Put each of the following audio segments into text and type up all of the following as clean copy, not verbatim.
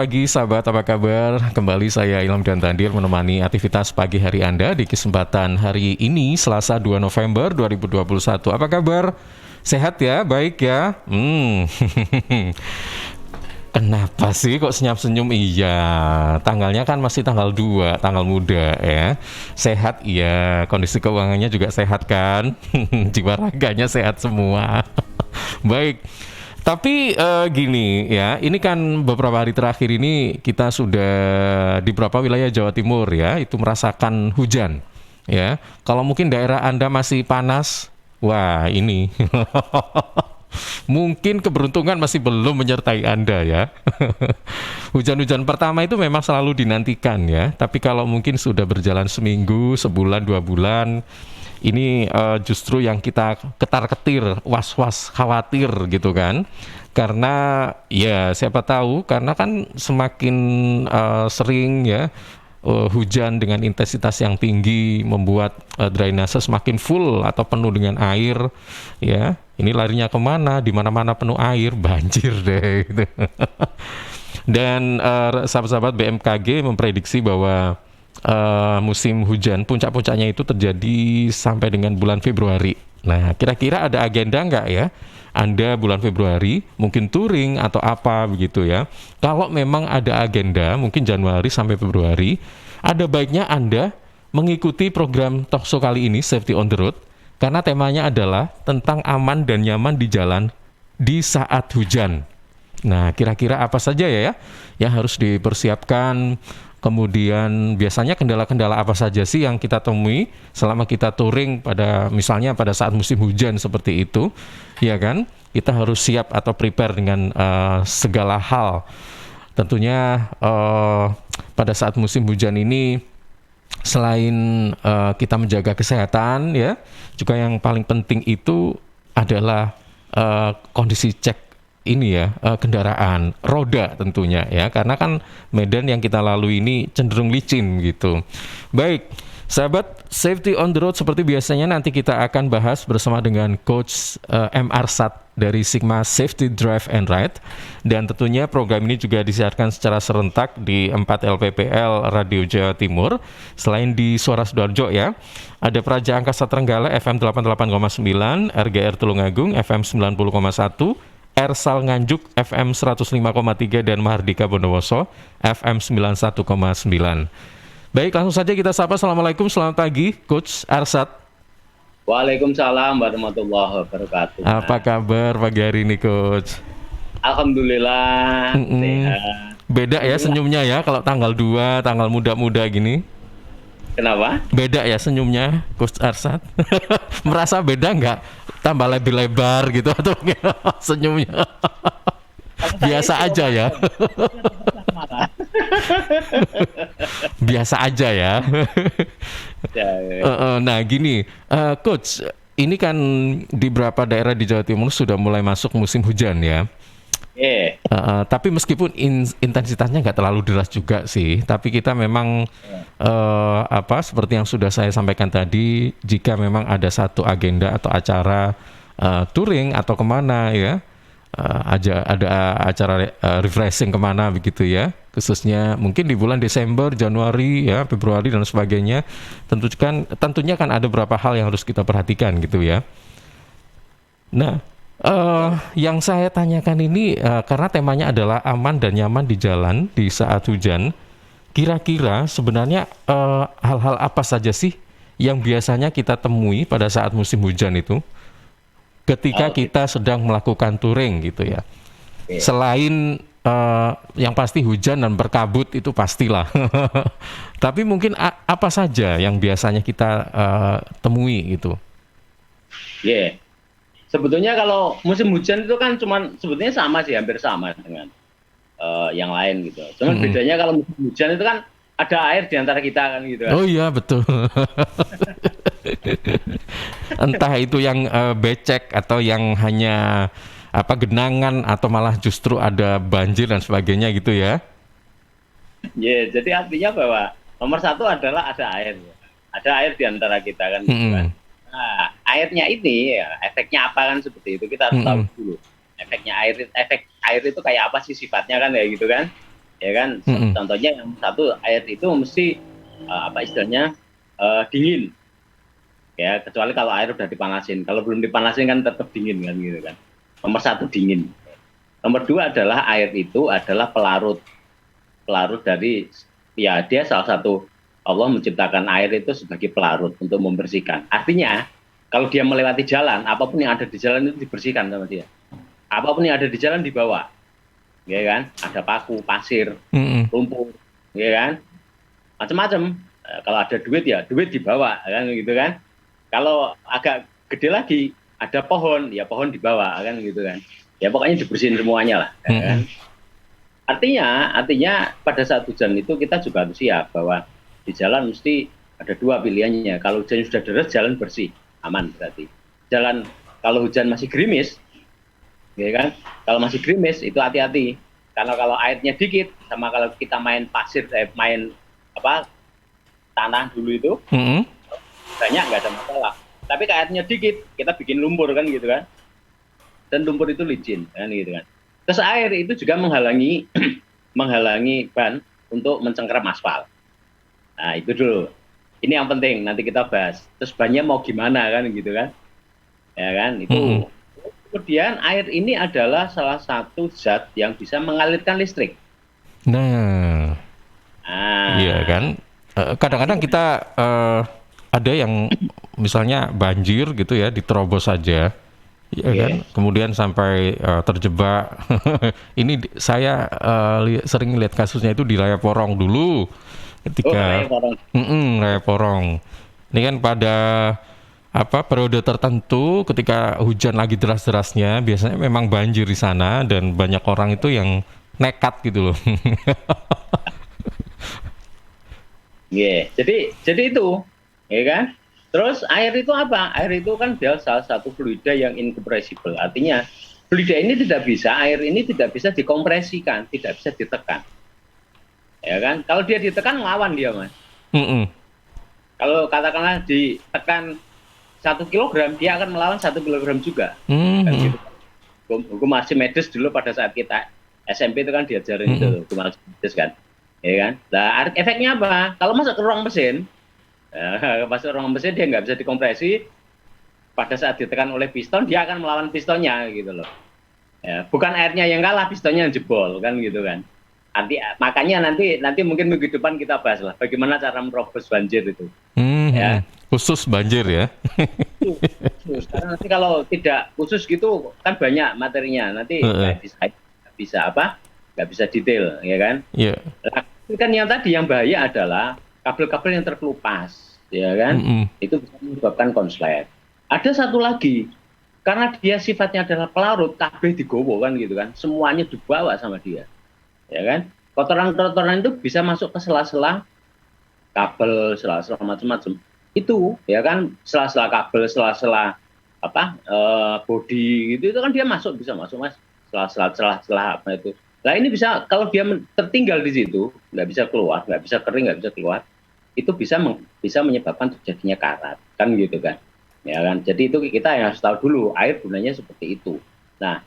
Pagi sahabat, apa kabar? Kembali saya Ilham dan Tandir menemani aktivitas pagi hari Anda di kesempatan hari ini Selasa 2 November 2021. Apa kabar? Sehat ya? Baik ya? Kenapa sih kok senyum-senyum? Iya, tanggalnya kan masih tanggal 2, tanggal muda ya. Sehat iya, kondisi keuangannya juga sehat kan? Jiwa raganya sehat semua. Baik. Tapi gini ya, ini kan beberapa hari terakhir ini kita sudah di beberapa wilayah Jawa Timur ya, itu merasakan hujan ya. Kalau mungkin daerah Anda masih panas, wah ini mungkin keberuntungan masih belum menyertai Anda ya. Hujan-hujan pertama itu memang selalu dinantikan ya, tapi kalau mungkin sudah berjalan seminggu, sebulan, 2 bulan, ini justru yang kita ketar-ketir, was-was, khawatir gitu kan. Karena ya siapa tahu, karena kan semakin sering ya hujan dengan intensitas yang tinggi membuat drainase semakin full atau penuh dengan air ya. Ini larinya kemana? Di mana-mana penuh air, banjir deh gitu. Dan sahabat-sahabat BMKG memprediksi bahwa musim hujan puncak-puncaknya itu terjadi sampai dengan bulan Februari. Nah, kira-kira ada agenda nggak ya? Anda bulan Februari mungkin touring atau apa begitu ya. Kalau memang ada agenda mungkin Januari sampai Februari, ada baiknya Anda mengikuti program Talkshow kali ini Safety on the Road karena temanya adalah tentang aman dan nyaman di jalan di saat hujan. Nah, kira-kira apa saja ya yang harus dipersiapkan? Kemudian biasanya kendala-kendala apa saja sih yang kita temui selama kita touring pada misalnya pada saat musim hujan seperti itu, ya kan? Kita harus siap atau prepare dengan segala hal. Tentunya pada saat musim hujan ini selain kita menjaga kesehatan ya, juga yang paling penting itu adalah kondisi cek ini ya kendaraan roda tentunya ya karena kan medan yang kita lalui ini cenderung licin gitu. Baik, sahabat safety on the road seperti biasanya nanti kita akan bahas bersama dengan Coach M. Arsat dari Sigma Safety Drive and Ride dan tentunya program ini juga disiarkan secara serentak di 4 LPPL Radio Jawa Timur selain di Suara Sidoarjo ya. Ada Praja Angkasa Trenggalek FM 88,9, RGR Tulungagung FM 90,1, Ersal Nganjuk FM 105,3 dan Mahardika Bondowoso FM 91,9. Baik, langsung saja kita sapa. Assalamualaikum, selamat pagi Coach Arsat. Waalaikumsalam warahmatullahi wabarakatuh. Apa kabar pagi hari ini Coach? Alhamdulillah sehat. Beda ya senyumnya ya kalau tanggal 2, tanggal muda-muda gini. Kenapa? Beda ya senyumnya Coach Arsat. Merasa beda nggak? Tambah lebar-lebar gitu atau senyumnya? Biasa aja ya. Biasa aja ya. Nah gini, Coach, ini kan di beberapa daerah di Jawa Timur sudah mulai masuk musim hujan ya. Tapi meskipun intensitasnya nggak terlalu deras juga sih, tapi kita memang seperti yang sudah saya sampaikan tadi, jika memang ada satu agenda atau acara touring atau kemana ya, ada acara refreshing kemana begitu ya, khususnya mungkin di bulan Desember, Januari ya, Februari dan sebagainya, tentunya kan ada beberapa hal yang harus kita perhatikan gitu ya. Nah, yang saya tanyakan ini karena temanya adalah aman dan nyaman di jalan di saat hujan. Kira-kira sebenarnya hal-hal apa saja sih yang biasanya kita temui pada saat musim hujan itu ketika kita sedang melakukan touring gitu ya. Selain yang pasti hujan dan berkabut itu pastilah. Tapi mungkin apa saja yang biasanya kita temui gitu? Sebetulnya kalau musim hujan itu kan sebetulnya sama sih, hampir sama dengan yang lain gitu. Cuman bedanya kalau musim hujan itu kan ada air di antara kita kan gitu kan. Oh iya betul. Entah itu yang becek atau yang hanya genangan atau malah justru ada banjir dan sebagainya gitu ya. Jadi artinya bahwa nomor satu adalah ada air. Ada air di antara kita kan gitu kan. Nah, airnya ini ya, efeknya apa kan seperti itu kita harus tahu dulu. Efek air itu kayak apa sih sifatnya kan ya gitu kan. ya kan. Mm-mm. Contohnya yang satu, air itu mesti apa istilahnya dingin, ya, kecuali kalau air udah dipanasin. Kalau belum dipanasin kan tetap dingin kan gitu kan. Nomor satu dingin. Nomor dua adalah air itu adalah pelarut, pelarut dari, ya, dia salah satu, Allah menciptakan air itu sebagai pelarut untuk membersihkan. Artinya kalau dia melewati jalan, apapun yang ada di jalan itu dibersihkan sama dia. Apapun yang ada di jalan dibawa, ya kan. Ada paku, pasir, Mm-mm. lumpur, ya kan, macam-macam. Kalau ada duit ya duit dibawa kan gitu kan. Kalau agak gede lagi ada pohon, ya pohon dibawa kan gitu kan. Ya pokoknya dibersihin semuanya lah, ya kan. Mm-mm. Artinya pada saat hujan itu kita juga harus siap bahwa di jalan mesti ada dua pilihannya. Kalau hujan sudah deras, jalan bersih, aman berarti. Jalan kalau hujan masih gerimis, ya kan? Kalau masih gerimis itu hati-hati. Karena kalau airnya dikit, sama kalau kita main pasir, main apa tanah dulu itu Mm-mm. banyak nggak ada masalah. Tapi kalau airnya dikit, kita bikin lumpur kan gitu kan. Dan lumpur itu licin kan gitu kan. Terus air itu juga menghalangi menghalangi ban untuk mencengkeram aspal. Nah itu dulu. Ini yang penting nanti kita bahas. Terus bannya mau gimana kan gitu kan? Ya kan itu. Mm-mm. Kemudian air ini adalah salah satu zat yang bisa mengalirkan listrik. Nah, iya Ah, kan. Kadang-kadang kita ada yang misalnya banjir gitu ya, diterobos saja, ya kan. oke. Kemudian sampai terjebak. Saya sering lihat kasusnya itu di Layaporong dulu, Oh, raya ketika orang. Layaporong. Ini kan pada periode tertentu ketika hujan lagi deras-derasnya, biasanya memang banjir di sana dan banyak orang itu yang nekat gitu loh. Yeah. Jadi itu, ya kan? Terus air itu apa? Air itu kan dia salah satu fluida yang incompressible. Artinya fluida ini tidak bisa, air ini tidak bisa dikompresikan, tidak bisa ditekan. Ya kan? Kalau dia ditekan lawan dia, Mas. Mm-mm. Kalau katakanlah ditekan 1 kilogram, dia akan melawan 1 kilogram juga. Kan Mhm. gitu. Hukum Archimedes dulu pada saat kita SMP itu kan diajarin itu Mhm. hukum Archimedes kan. Ya kan? Nah, efeknya apa? Kalau masuk ke ruang mesin, masuk ruang mesin dia nggak bisa dikompresi. Pada saat ditekan oleh piston, dia akan melawan pistonnya gitu loh. Ya, bukan airnya yang kalah, pistonnya yang jebol kan gitu kan. Makanya nanti mungkin minggu depan kita bahas lah bagaimana cara menerobos banjir itu. Mhm. Ya, Khusus banjir ya. khusus. Karena nanti kalau tidak khusus gitu kan banyak materinya. Nanti Heeh. nggak bisa apa? Nggak bisa detail, ya kan? Iya. Nah, kan yang tadi yang bahaya adalah kabel-kabel yang terkelupas, ya kan? Mhm. Itu bisa menyebabkan konslet. Ada satu lagi, karena dia sifatnya adalah pelarut, kabel digowo kan gitu kan, semuanya dibawa sama dia, ya kan? Kotoran-kotoran itu bisa masuk ke sela-sela kabel, sela-sela macam-macam. Itu, ya kan, sela-sela kabel, sela-sela apa body gitu, itu kan dia bisa masuk mas, sela-sela celah-celah apa itu. Nah ini bisa kalau dia tertinggal di situ, nggak bisa keluar, nggak bisa kering, nggak bisa keluar, itu bisa menyebabkan terjadinya karat, kan gitu kan, ya kan. Jadi itu kita yang harus tahu dulu air gunanya seperti itu. Nah,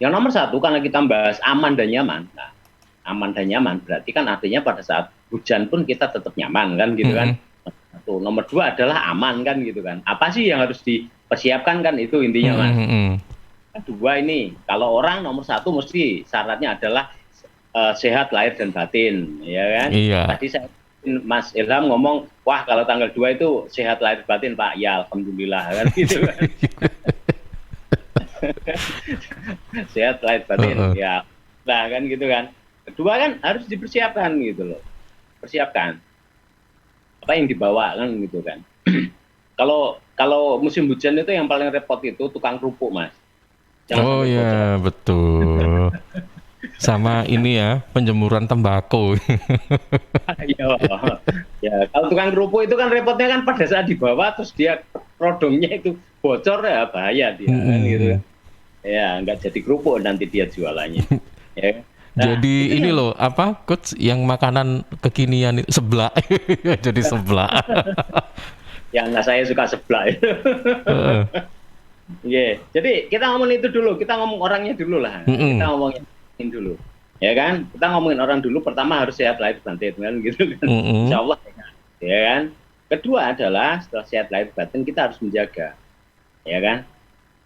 yang nomor satu karena kita bahas aman dan nyaman. Nah, aman dan nyaman berarti kan artinya pada saat hujan pun kita tetap nyaman kan gitu kan. Mhm. Satu. Nomor dua adalah aman kan gitu kan. Apa sih yang harus dipersiapkan kan itu intinya mas. Mhm. Dua ini, kalau orang nomor satu mesti syaratnya adalah sehat lahir dan batin, ya kan. Iya. Tadi Mas Ilham ngomong, wah kalau tanggal 2 itu sehat lahir batin Pak, ya alhamdulillah kan gitu kan. Sehat lahir batin, Heeh. ya. Nah kan gitu kan. Kedua kan harus dipersiapkan gitu loh. Persiapkan apa yang dibawa kan gitu kan. Kalau musim hujan itu yang paling repot itu tukang kerupuk mas. Jangan Oh sampai bocor. ya, betul. Sama ini ya, penjemuran tembakau. Iya. Ya, kalau tukang kerupuk itu kan repotnya kan pada saat dibawa terus dia rodongnya itu bocor ya bahaya dia kan gitu kan. Mhm. Ya, nggak jadi kerupuk nanti dia jualannya. Ya. Nah, Jadi itu ini yang loh, coach, yang makanan kekinian itu seblak. Jadi seblak. saya suka seblak. Heeh. Iya. Jadi kita ngomong itu dulu, kita ngomong orangnya dulu lah. Kita Mhm. ngomongin dulu. Ya kan? Kita ngomongin orang dulu, pertama harus sehat lahir batin kan gitu kan. Mm-mm. Insya Allah ya kan. Kedua adalah setelah sehat lahir batin kita harus menjaga, ya kan.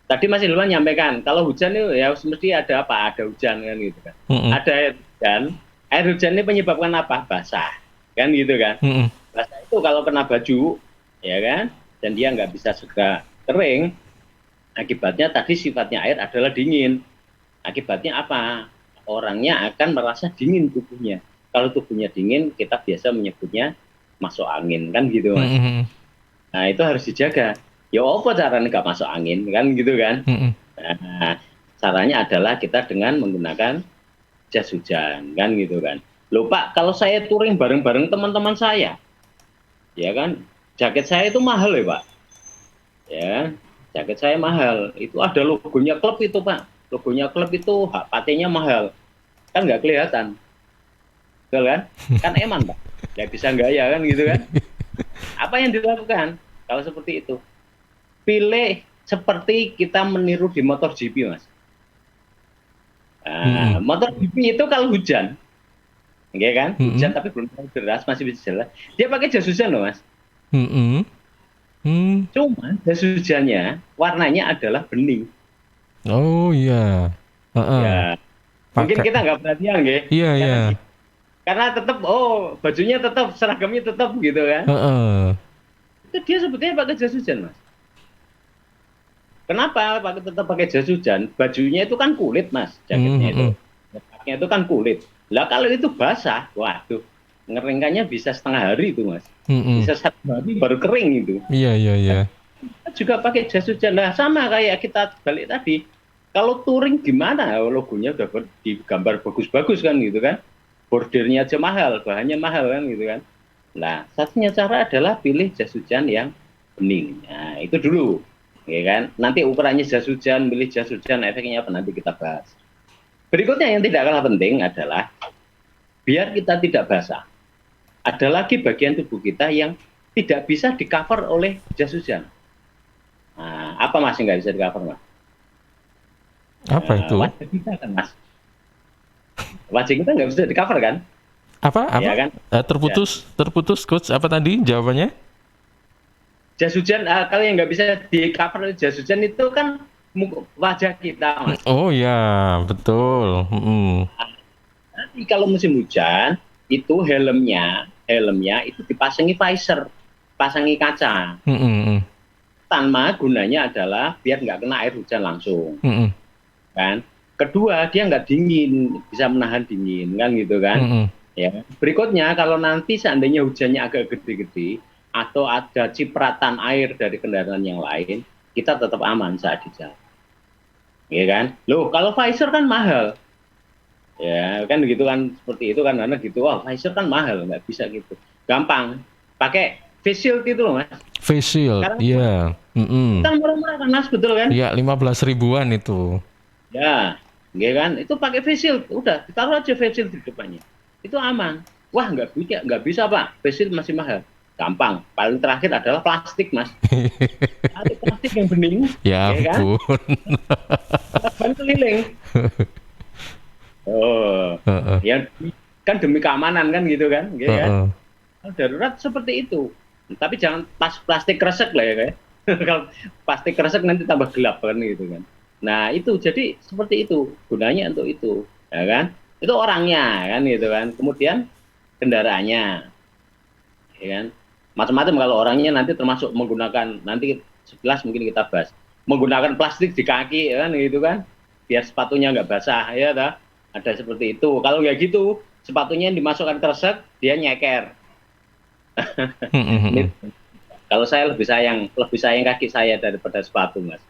Tadi Mas Ilman nyampaikan kalau hujan itu ya mesti ada apa? Ada hujan kan gitu kan. Mm-mm. Ada air hujan ini menyebabkan apa? Basah kan gitu kan. Mm-mm. Basah itu kalau kena baju, ya kan, dan dia nggak bisa segera kering, akibatnya tadi sifatnya air adalah dingin. Akibatnya apa? Orangnya akan merasa dingin tubuhnya. Kalau tubuhnya dingin, kita biasa menyebutnya masuk angin kan gitu Mas. Mm-mm. Nah itu harus dijaga. Ya apa caranya nggak masuk angin kan gitu kan? Mm-mm. Nah, caranya adalah kita dengan menggunakan jas hujan kan gitu kan. Loh Pak, kalau saya touring bareng-bareng teman-teman saya, ya kan, jaket saya itu mahal ya Pak. Ya, jaket saya mahal. Itu ada logonya klub itu Pak. Logonya klub itu hak patenya mahal. Kan nggak kelihatan. Betul kan? Kan eman Pak. Nggak bisa gaya kan gitu kan. Apa yang dilakukan kalau seperti itu? Pilih seperti kita meniru di motor GP Mas. Nah, motor GP itu kalau hujan, ya kan? Hujan tapi belum terlalu deras, masih bisa jalan. Dia pakai jas hujan loh Mas. Mm-mm. Mm. Cuma jas hujannya warnanya adalah bening. Oh iya. Uh-uh. Ya, mungkin Pakai. kita nggak perhatian ya. Iya iya. Karena tetap, bajunya tetap, seragamnya tetap gitu kan. Uh-uh. Itu dia sebetulnya pakai jas hujan Mas. Kenapa tetap pakai jas hujan? Bajunya itu kan kulit Mas, jaketnya itu. Jaketnya itu kan kulit. Lah kalau itu basah, waduh, ngeringkannya bisa setengah hari itu Mas. Bisa 1 hari baru kering itu. Iya iya iya. Kita juga pakai jas hujan. Nah sama kayak kita balik tadi. Kalau touring gimana? Logonya udah digambar bagus-bagus kan gitu kan. Bordirnya aja mahal, bahannya mahal kan gitu kan. Nah, satunya cara adalah pilih jas hujan yang bening. Nah, itu dulu. Ya kan? Nanti ukurannya jas hujan, pilih jas hujan, efeknya apa nanti kita bahas. Berikutnya yang tidak kalah penting adalah biar kita tidak basah. Ada lagi bagian tubuh kita yang tidak bisa di-cover oleh jas hujan. Nah, apa Mas yang nggak bisa di-cover Mas? Apa itu? Wajah kita kan Mas. Wajah kita nggak bisa di-cover kan? Apa? Ya kan? Terputus coach. Apa tadi jawabannya? Jas hujan, kalau yang nggak bisa di-cover oleh jas hujan itu kan wajah kita Mas. Oh ya, betul. Nanti kalau musim hujan itu helmnya itu dipasangi visor, pasangi kaca. Tanpa gunanya adalah biar nggak kena air hujan langsung. Kan? Kedua dia nggak dingin, bisa menahan dingin kan gitu kan. Ya. Berikutnya kalau nanti seandainya hujannya agak gede-gede atau ada cipratan air dari kendaraan yang lain, kita tetap aman saat di jalan. Ya kan? Loh, kalau visor kan mahal. Ya, kan gitu kan, seperti itu kan, karena gitu. Wah, visor kan mahal, nggak bisa gitu. Gampang. Pakai face shield itu loh, Mas. Face shield, iya. Kan murah-murah kan, Mas, betul kan? Iya, 15 ribuan itu. Ya, ya kan? Itu pakai face shield, udah, ditaruh aja face shield di depannya. Itu aman. Wah, nggak bisa, Pak. Face shield masih mahal. Gampang. Paling terakhir adalah plastik, Mas. Plastik yang bening. Ya ampun. Ban keliling. Ya kan demi keamanan kan gitu kan. Gitu kan? Darurat seperti itu. Tapi jangan plastik kresek lah ya. Kalau plastik kresek nanti tambah gelap kan gitu kan. Nah itu jadi seperti itu. Gunanya untuk itu. Ya kan? Itu orangnya kan gitu kan. Kemudian kendaraannya. Ya kan? Macam-macam kalau orangnya nanti termasuk menggunakan, nanti 11 mungkin kita bahas, menggunakan plastik di kaki ya kan gitu kan, biar sepatunya nggak basah ya dah. Ada seperti itu. Kalau nggak gitu sepatunya yang dimasukkan kresek dia nyeker. Kalau saya lebih sayang kaki saya daripada sepatu Mas.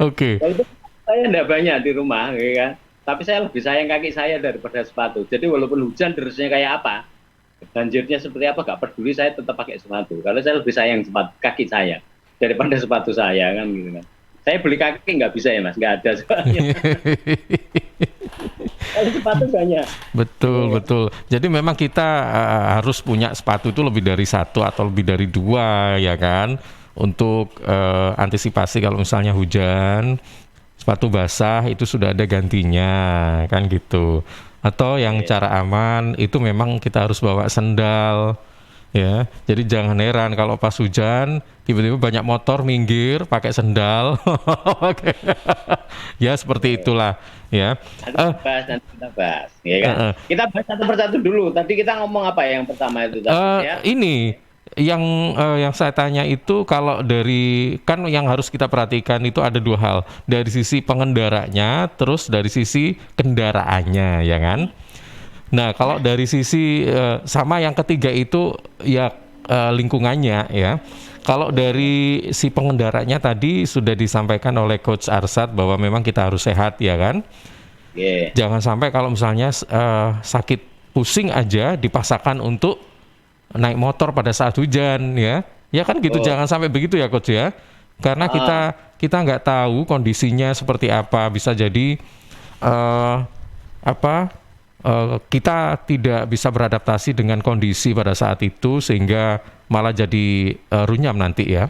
Oke. Kalau itu saya nggak banyak di rumah ya kan, tapi saya lebih sayang kaki saya daripada sepatu. Jadi walaupun hujan derasnya kayak apa, banjirnya seperti apa gak peduli, saya tetap pakai sepatu. Karena saya lebih sayang kaki saya daripada sepatu saya kan gitu kan. Saya beli kaki nggak bisa ya Mas, nggak ada soalnya. Kalau sepatu banyak. Betul. Jadi memang kita harus punya sepatu itu lebih dari 1 atau lebih dari 2 ya kan, untuk antisipasi kalau misalnya hujan. sepatu basah itu sudah ada gantinya, kan gitu. Atau yang Oke. cara aman itu memang kita harus bawa sendal, ya. Jadi jangan heran kalau pas hujan tiba-tiba banyak motor minggir pakai sendal. Oke. Ya seperti Oke. itulah, ya. Eh, Nanti kita bahas, ya kan? eh, eh. Kita bahas satu persatu dulu. Tadi kita ngomong apa ya yang pertama itu tadi ya? Ini yang saya tanya itu kalau dari kan yang harus kita perhatikan itu ada dua hal, dari sisi pengendaranya terus dari sisi kendaraannya, ya kan. Nah kalau dari sisi sama yang ketiga itu ya lingkungannya, ya. Kalau dari si pengendaranya tadi sudah disampaikan oleh Coach Arsat bahwa memang kita harus sehat, ya kan. Oke. Jangan sampai kalau misalnya sakit pusing aja dipaksakan untuk naik motor pada saat hujan, ya. Ya kan gitu, Oh, jangan sampai begitu ya coach ya. Karena ah, kita nggak tahu kondisinya seperti apa, bisa jadi eh apa kita tidak bisa beradaptasi dengan kondisi pada saat itu sehingga malah jadi runyam nanti ya.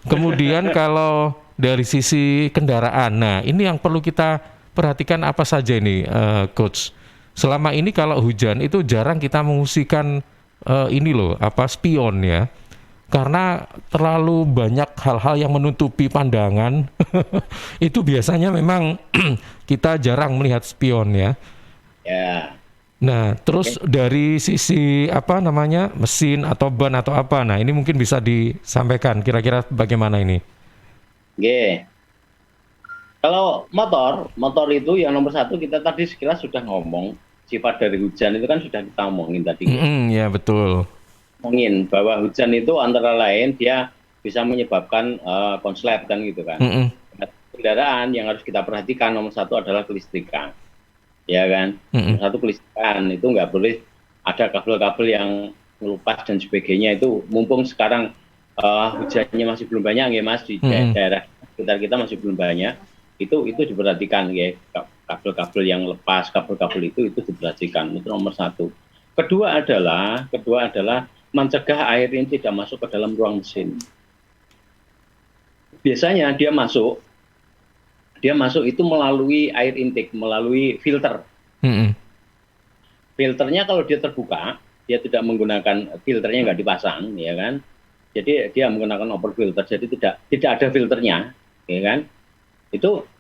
Kemudian kalau dari sisi kendaraan, nah ini yang perlu kita perhatikan apa saja ini, coach. Selama ini kalau hujan itu jarang kita mengungsikan ini loh, apa spion ya, karena terlalu banyak hal-hal yang menutupi pandangan. Itu biasanya memang kita jarang melihat spion ya. ya. Nah, terus Oke. dari sisi apa namanya mesin atau ban atau apa, nah ini mungkin bisa disampaikan kira-kira bagaimana ini? Oke. Kalau motor itu yang nomor satu kita tadi sekilas sudah ngomong sifat dari hujan itu kan sudah kita omongin tadi ya. Ya betul. Ngomongin bahwa hujan itu antara lain dia bisa menyebabkan konslet kan gitu kan. Mm-mm. Nah, kendaraan yang harus kita perhatikan nomor satu adalah kelistrikan, ya kan. Mm-mm. Nomor satu kelistrikan itu nggak boleh ada kabel-kabel yang melupas dan sebagainya itu. Mumpung sekarang hujannya masih belum banyak ya Mas di Mm-mm. daerah sekitar kita masih belum banyak. Itu diperhatikan ya, kabel-kabel yang lepas, kabel-kabel itu diperhatikan, itu nomor satu. Kedua adalah mencegah air ini tidak masuk ke dalam ruang mesin. Biasanya dia masuk itu melalui air intake, melalui filter. Mm-mm. Filternya kalau dia terbuka, dia tidak menggunakan filternya, nggak dipasang, ya kan. Jadi dia menggunakan over filter, jadi tidak ada filternya, ya kan.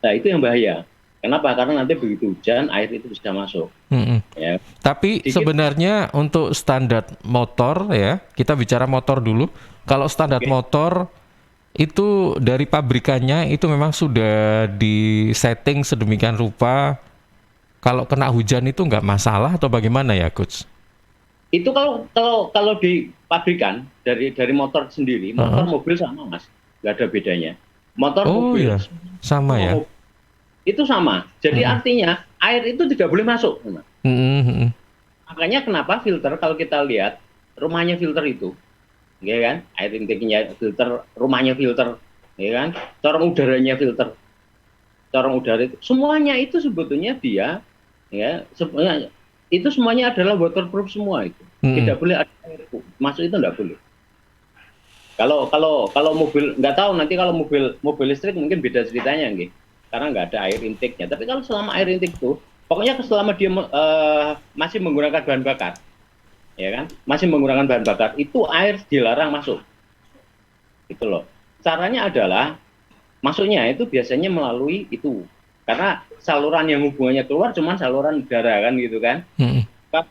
Nah itu yang bahaya. Kenapa? Karena nanti begitu hujan air itu bisa masuk. Mm-mm. Ya. Tapi Sedikit. sebenarnya untuk standar motor ya, kita bicara motor dulu. Kalau standar Oke. motor itu dari pabrikannya itu memang sudah disetting sedemikian rupa. Kalau kena hujan itu nggak masalah atau bagaimana ya, coach? Itu kalau di pabrikan dari motor sendiri, motor Uh-uh. mobil sama Mas, nggak ada bedanya. Motor Oh mobil ya, sama semua ya. mobil itu sama. Jadi Mm-mm. artinya air itu tidak boleh masuk. Mm-mm, mm-mm. Makanya kenapa filter kalau kita lihat rumahnya filter itu, ya kan? Air intake-nya filter, rumahnya filter, ya kan? Corong udaranya filter, corong udara itu semuanya itu sebetulnya dia ya sebenarnya itu semuanya adalah waterproof semua itu. Mm-mm. Tidak boleh ada air masuk, itu tidak boleh. Kalau mobil nggak tahu nanti kalau mobil listrik mungkin beda ceritanya nggih. Karena nggak ada air intake-nya. Tapi kalau selama air intake itu pokoknya selama dia masih menggunakan bahan bakar, ya kan? Masih menggunakan bahan bakar itu air dilarang masuk. Gitu loh. Caranya adalah masuknya itu biasanya melalui itu. Karena saluran yang hubungannya keluar cuma saluran udara kan gitu kan. Mm-mm.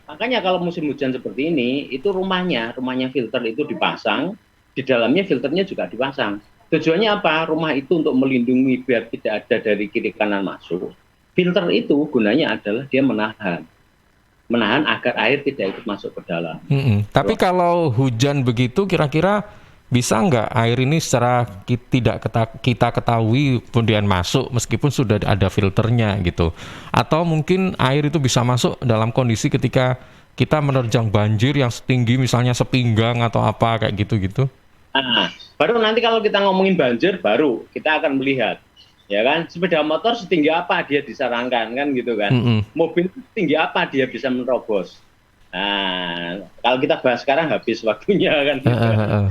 Makanya kalau musim hujan seperti ini, itu rumahnya filter itu dipasang, di dalamnya filternya juga dipasang. Tujuannya apa? Rumah itu untuk melindungi biar tidak ada dari kiri kanan masuk. Filter itu gunanya adalah dia menahan agar air tidak ikut masuk ke dalam. Mm-mm. Tapi kalau hujan begitu kira-kira bisa nggak air ini secara tidak kita ketahui kemudian masuk meskipun sudah ada filternya gitu? Atau mungkin air itu bisa masuk dalam kondisi ketika kita menerjang banjir yang setinggi misalnya sepinggang atau apa kayak gitu-gitu? Nah, baru nanti kalau kita ngomongin banjir, baru kita akan melihat, ya kan, sepeda motor setinggi apa dia disarankan kan gitu kan, Mm-mm. mobil setinggi apa dia bisa menerobos. Nah, kalau kita bahas sekarang habis waktunya kan Eh, gitu eh, kan. eh, eh.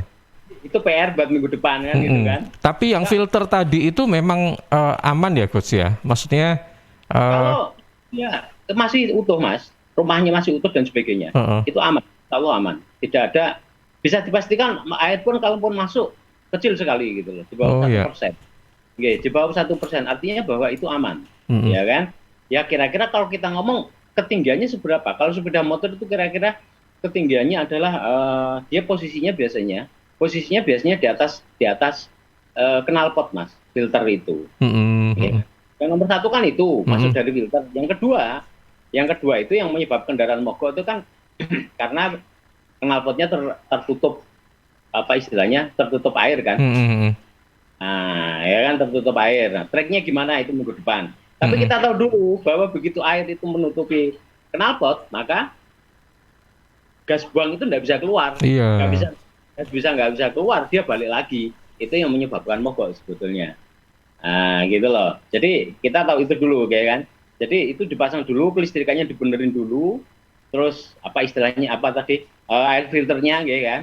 Itu PR buat minggu depan kan gitu kan. Tapi yang filter tadi itu memang aman ya coach ya? Maksudnya Kalau ya masih utuh Mas, rumahnya masih utuh dan sebagainya, itu aman, kalau aman. Tidak ada, bisa dipastikan air pun kalaupun masuk kecil sekali gitu loh, di bawah 1%. Oke, di bawah 1%, artinya bahwa itu aman, ya kan? Ya kira-kira kalau kita ngomong ketinggiannya seberapa? Kalau sepeda motor itu kira-kira ketinggiannya adalah dia posisinya biasanya di atas knalpot Mas, filter itu. Ya. Yang nomor satu kan itu masuk dari filter. Yang kedua itu yang menyebabkan kendaraan mogok itu kan karena knalpotnya tertutup, apa istilahnya, tertutup air kan. Nah, ya kan, tertutup air. Nah, treknya gimana itu minggu depan. Tapi kita tahu dulu bahwa begitu air itu menutupi knalpot, maka gas buang itu nggak bisa keluar. Nggak bisa keluar, dia balik lagi. Itu yang menyebabkan mogok sebetulnya. Nah, gitu loh. Jadi kita tahu itu dulu, kayak kan. Jadi itu dipasang dulu, kelistrikannya dibenerin dulu. Terus apa istilahnya, apa tadi, air filternya, kayak kan.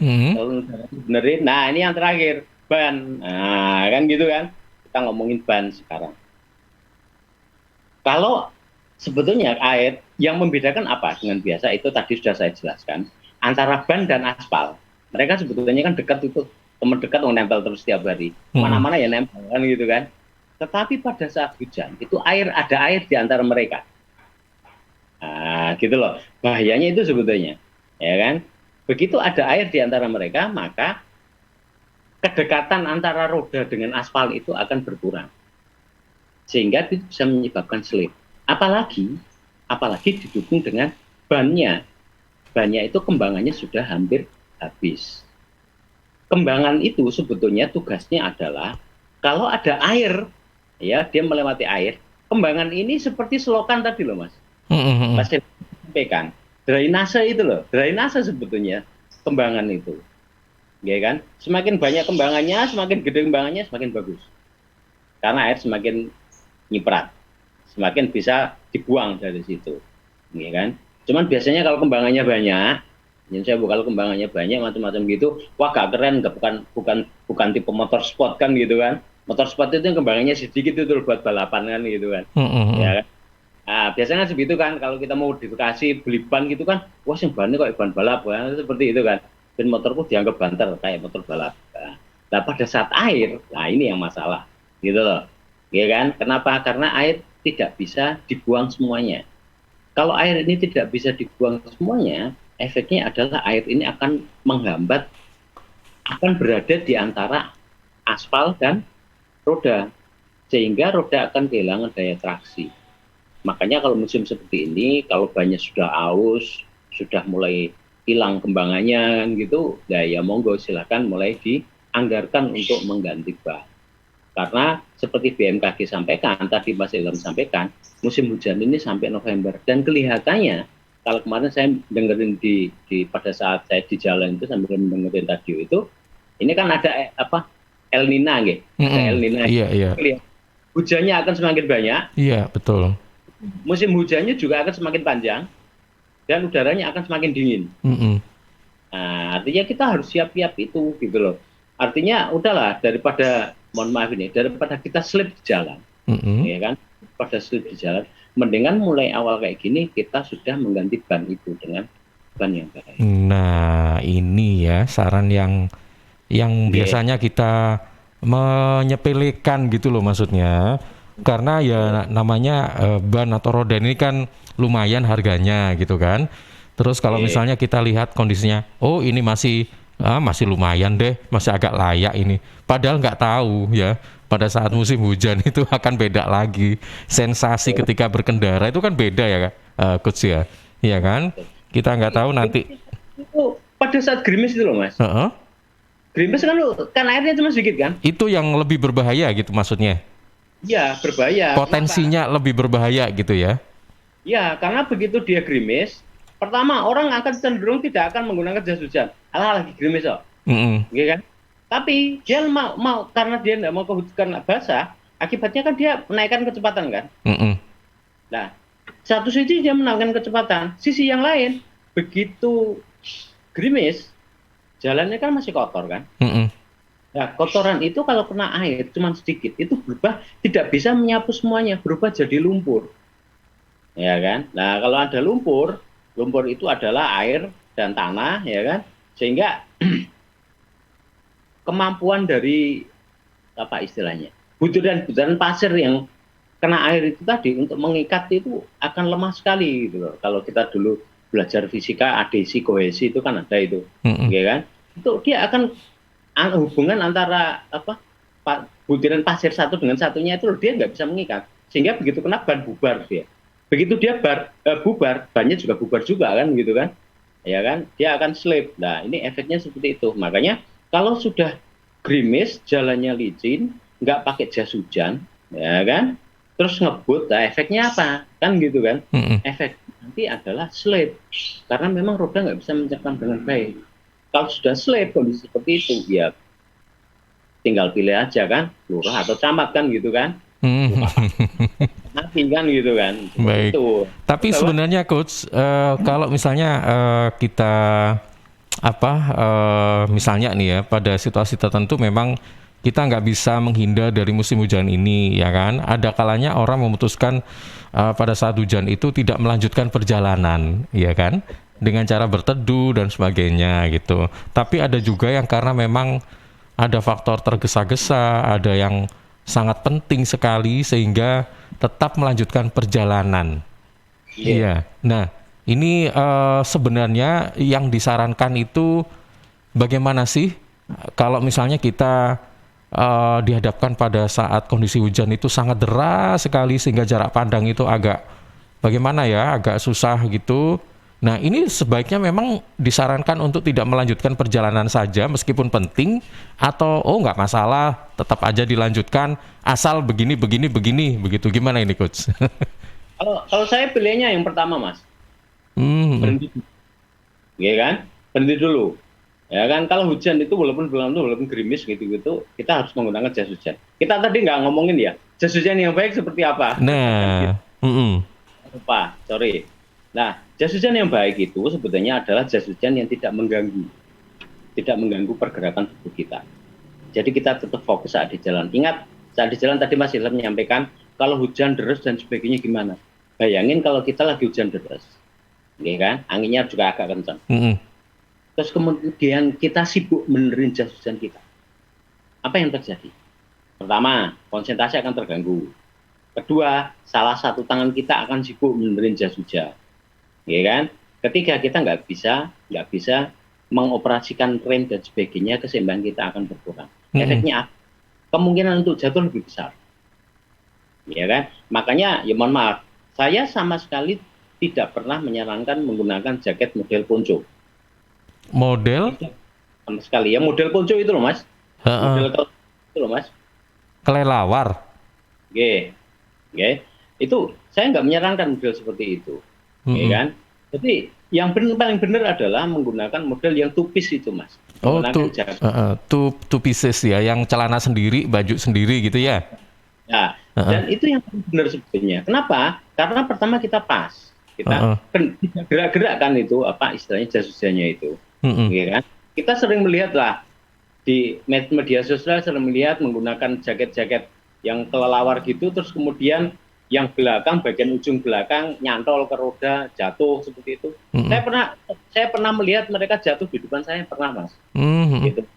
Benerin. Nah, ini yang terakhir, ban. Nah, kan gitu kan. Kita ngomongin ban sekarang. Kalau sebetulnya air yang membedakan apa dengan biasa itu tadi sudah saya jelaskan, antara ban dan aspal. Mereka sebetulnya kan dekat, itu teman dekat, nempel terus setiap hari. Mana-mana ya nempel kan gitu kan. Tetapi pada saat hujan itu ada air di antara mereka. Nah, gitu loh. Bahayanya itu sebetulnya, ya kan? Begitu ada air di antara mereka, maka kedekatan antara roda dengan aspal itu akan berkurang. Sehingga itu bisa menyebabkan slip. Apalagi didukung dengan bannya. Bannya itu kembangannya sudah hampir habis. Kembangan itu sebetulnya tugasnya adalah kalau ada air, ya dia melewati air, kembangan ini seperti selokan tadi loh Mas. Pasti sampaikan. Drainase itu loh, drainase sebetulnya kembangan itu. Ya kan? Semakin banyak kembangannya, semakin gede kembangannya, semakin bagus. Karena air semakin nyiprat, semakin bisa dibuang dari situ. Ya kan? Cuman biasanya kalau kembangannya banyak, kalau kembangannya banyak macam-macam gitu, wah gak keren, bukan tipe motor sport kan gitu kan. Motor sport itu yang kembangannya sedikit itu buat balapan kan gitu kan. Ya kan? Nah, biasanya segitu kan, kalau kita mau modifikasi beli ban gitu kan, wah sing bannya kok ban balap kan, seperti itu kan. Dan motorku dianggap banter kayak motor balap. Nah, pada saat air, nah ini yang masalah gitu loh. Ya kan? Kenapa? Karena air tidak bisa dibuang semuanya. Kalau air ini tidak bisa dibuang semuanya, efeknya adalah air ini akan menghambat, akan berada di antara aspal dan roda, sehingga roda akan kehilangan daya traksi. Makanya kalau musim seperti ini, kalau bannya sudah aus, sudah mulai hilang kembangannya gitu, ya monggo silakan mulai dianggarkan untuk mengganti ban. Karena seperti BMKG sampaikan, tadi Mas Ilham sampaikan, musim hujan ini sampai November. Dan kelihatannya, kalau kemarin saya dengerin pada saat saya di jalan itu sambil mendengerin radio itu, ini kan ada El Nina, gitu. El Nina. Iya. Hujannya akan semakin banyak. Iya, betul. Musim hujannya juga akan semakin panjang dan udaranya akan semakin dingin. Nah, artinya kita harus siap-siap itu gitu loh. Artinya udahlah, daripada kita slip di jalan, ya kan? Pada slip di jalan, mendingan mulai awal kayak gini kita sudah mengganti ban itu dengan ban yang baik. Nah, ini ya saran yang biasanya kita menyepelekan gitu loh maksudnya. Karena ya namanya ban atau roda ini kan lumayan harganya gitu kan. Terus kalau misalnya kita lihat kondisinya, oh ini masih lumayan deh, masih agak layak ini. Padahal nggak tahu ya, pada saat musim hujan itu akan beda lagi. Sensasi ketika berkendara itu kan beda ya Coach ya. Iya kan? Kita nggak tahu nanti. Itu pada saat gerimis itu loh Mas. Gerimis kan airnya cuma sedikit kan? Itu yang lebih berbahaya gitu maksudnya. Iya, berbahaya. Potensinya lebih berbahaya gitu ya? Ya, karena begitu dia gerimis, pertama orang akan cenderung tidak akan menggunakan jas hujan. Alah lagi gerimis kok, gitu kan? Tapi dia mau karena dia tidak mau kehujan basah, akibatnya kan dia menaikkan kecepatan kan? Nah, satu sisi dia menaikkan kecepatan, sisi yang lain begitu gerimis, jalannya kan masih kotor kan? Nah, kotoran itu kalau kena air cuma sedikit, itu berubah, tidak bisa menyapu semuanya, berubah jadi lumpur. Ya kan? Nah, kalau ada lumpur, lumpur itu adalah air dan tanah, ya kan? Sehingga kemampuan dari apa istilahnya? Butiran-butiran pasir yang kena air itu tadi untuk mengikat itu akan lemah sekali gitu loh. Kalau kita dulu belajar fisika adesi kohesi itu kan ada itu, Mm-mm. ya kan? Itu dia akan hubungan antara apa butiran pasir satu dengan satunya itu dia nggak bisa mengikat, sehingga begitu kena ban bubar dia. Begitu dia bubar, bannya juga bubar juga kan gitu kan, ya kan? Dia akan slip. Nah ini efeknya seperti itu. Makanya kalau sudah gerimis, jalannya licin, nggak pakai jas hujan, ya kan? Terus ngebut, nah efeknya apa? Kan gitu kan? Mm-mm. Efek nanti adalah slip, karena memang roda nggak bisa mencekam dengan baik. Kalau sudah slip kondisi seperti itu, ya tinggal pilih aja kan, lurah atau camat kan gitu kan, buka Mm. nanti kan gitu kan, seperti Baik. itu. Tapi Bahwa sebenarnya coach, kalau misalnya kita apa misalnya nih ya pada situasi tertentu memang kita nggak bisa menghindar dari musim hujan ini ya kan. Ada kalanya orang memutuskan pada saat hujan itu tidak melanjutkan perjalanan ya kan dengan cara berteduh dan sebagainya gitu. Tapi ada juga yang karena memang ada faktor tergesa-gesa, ada yang sangat penting sekali sehingga tetap melanjutkan perjalanan. iya, Iya. Nah, ini sebenarnya yang disarankan itu bagaimana sih kalau misalnya kita dihadapkan pada saat kondisi hujan itu sangat deras sekali sehingga jarak pandang itu agak bagaimana ya, agak susah gitu. Nah, ini sebaiknya memang disarankan untuk tidak melanjutkan perjalanan saja meskipun penting atau oh nggak masalah, tetap aja dilanjutkan asal begini begini begini begitu. Gimana ini coach? kalau kalau saya pilihnya yang pertama mas, Hmm. berhenti, ya kan, berhenti dulu. Ya kan, kalau hujan itu walaupun belum tuh walaupun gerimis gitu-gitu, kita harus menggunakan jas hujan. Kita tadi nggak ngomongin ya, jas hujan yang baik seperti apa, kan gitu. Nah, mm-mm. Lupa, sorry. Nah, jas hujan yang baik itu sebetulnya adalah jas hujan yang tidak mengganggu pergerakan tubuh kita. Jadi kita tetap fokus saat di jalan. Ingat, saat di jalan tadi Mas Ilham menyampaikan, kalau hujan deras dan sebagainya gimana? Bayangin kalau kita lagi hujan deras, ya kan? Anginnya juga agak kencang. Mm-mm. Terus kemudian kita sibuk benerin jas hujan kita. Apa yang terjadi? Pertama, konsentrasi akan terganggu. Kedua, salah satu tangan kita akan sibuk benerin jas hujan, ya kan? Ketiga, kita nggak bisa mengoperasikan rem dan sebagainya, keseimbangan kita akan berkurang. Mm-mm. Efeknya kemungkinan untuk jatuh lebih besar, ya kan? Makanya ya mohon maaf, saya sama sekali tidak pernah menyarankan menggunakan jaket model ponco. Model Tidak sama sekali ya, model ponco itu loh mas, uh, model itu loh mas. kelelawar. Oke, oke. Itu saya nggak menyarankan model seperti itu, ya Mm-mm. kan? Jadi yang paling benar adalah menggunakan model yang tupis itu mas, Oh, menggunakan jaket. two pieces ya, yang celana sendiri, baju sendiri gitu ya. Nah, Uh-uh. dan itu yang benar sebetulnya. Kenapa? Karena pertama kita pas, kita Uh-uh. tidak gerak-gerak kan itu apa istilahnya jas hujannya itu, Mm-mm. ya kan? Kita sering melihat lah di media sosial, sering melihat menggunakan jaket-jaket yang kelelawar gitu, terus kemudian yang belakang, bagian ujung belakang nyantol ke roda, jatuh seperti itu. Mm-mm. Saya pernah melihat mereka jatuh di depan saya, pernah mas, Mm-mm. gitu.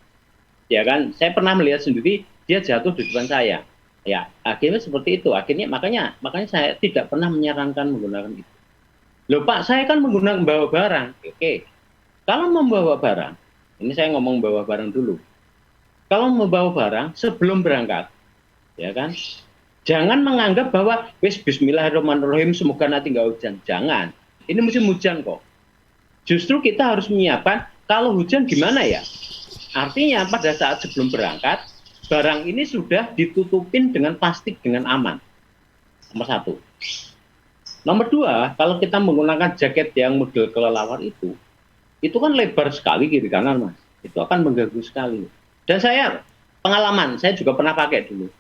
Ya kan, saya pernah melihat sendiri dia jatuh di depan saya. Ya, akhirnya seperti itu. Akhirnya makanya saya tidak pernah menyarankan menggunakan itu. Loh Pak, saya kan menggunakan membawa barang. Oke. Kalau membawa barang, ini saya ngomong bawa barang dulu. Kalau membawa barang sebelum berangkat, ya kan? Jangan menganggap bahwa wis bismillahirrahmanirrahim semoga nanti nggak hujan. Jangan. Ini musim hujan kok. Justru kita harus menyiapkan kalau hujan gimana ya? Artinya pada saat sebelum berangkat, barang ini sudah ditutupin dengan plastik dengan aman. Nomor satu. Nomor dua, kalau kita menggunakan jaket yang model kelelawar itu kan lebar sekali kiri kanan mas. Itu akan mengganggu sekali. Dan saya pengalaman, saya juga pernah pakai dulu.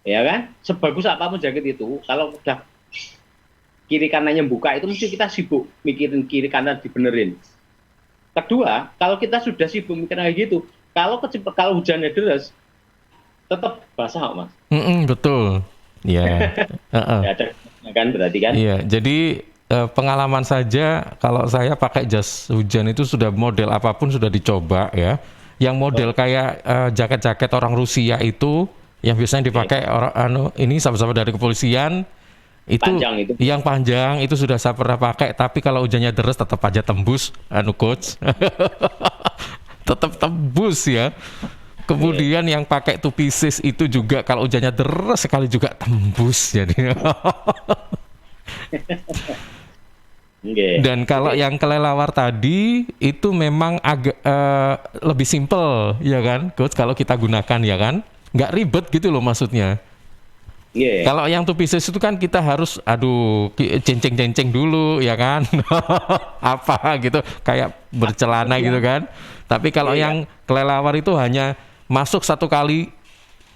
Ya kan? Sebagus apapun jaket itu, kalau udah kiri kanannya buka itu mesti kita sibuk mikirin kiri kanan dibenerin. Kedua, kalau kita sudah sibuk mikirin kayak gitu, kalau hujannya deras, tetap basah kok, Mas. Betul. Ya. Heeh. Ya, ada kan berarti kan? Iya, jadi pengalaman saja kalau saya pakai jas hujan itu sudah model apapun sudah dicoba ya. Yang model kayak jaket-jaket orang Rusia itu yang biasanya dipakai orang ini sahabat-sahabat dari kepolisian itu Panjang itu. yang panjang itu sudah saya pernah pakai, tapi kalau hujannya deras tetap aja tembus coach. Tetap tembus ya. Kemudian yang pakai two pieces itu juga kalau hujannya deras sekali juga tembus jadi. Nggih. Dan kalau yang kelelawar tadi itu memang agak lebih simple ya kan, coach, kalau kita gunakan ya kan, nggak ribet gitu loh maksudnya. Nggih. Kalau yang two pieces itu kan kita harus cenceng-cenceng dulu ya kan, apa gitu kayak bercelana gitu kan. Tapi kalau yang kelelawar itu hanya masuk satu kali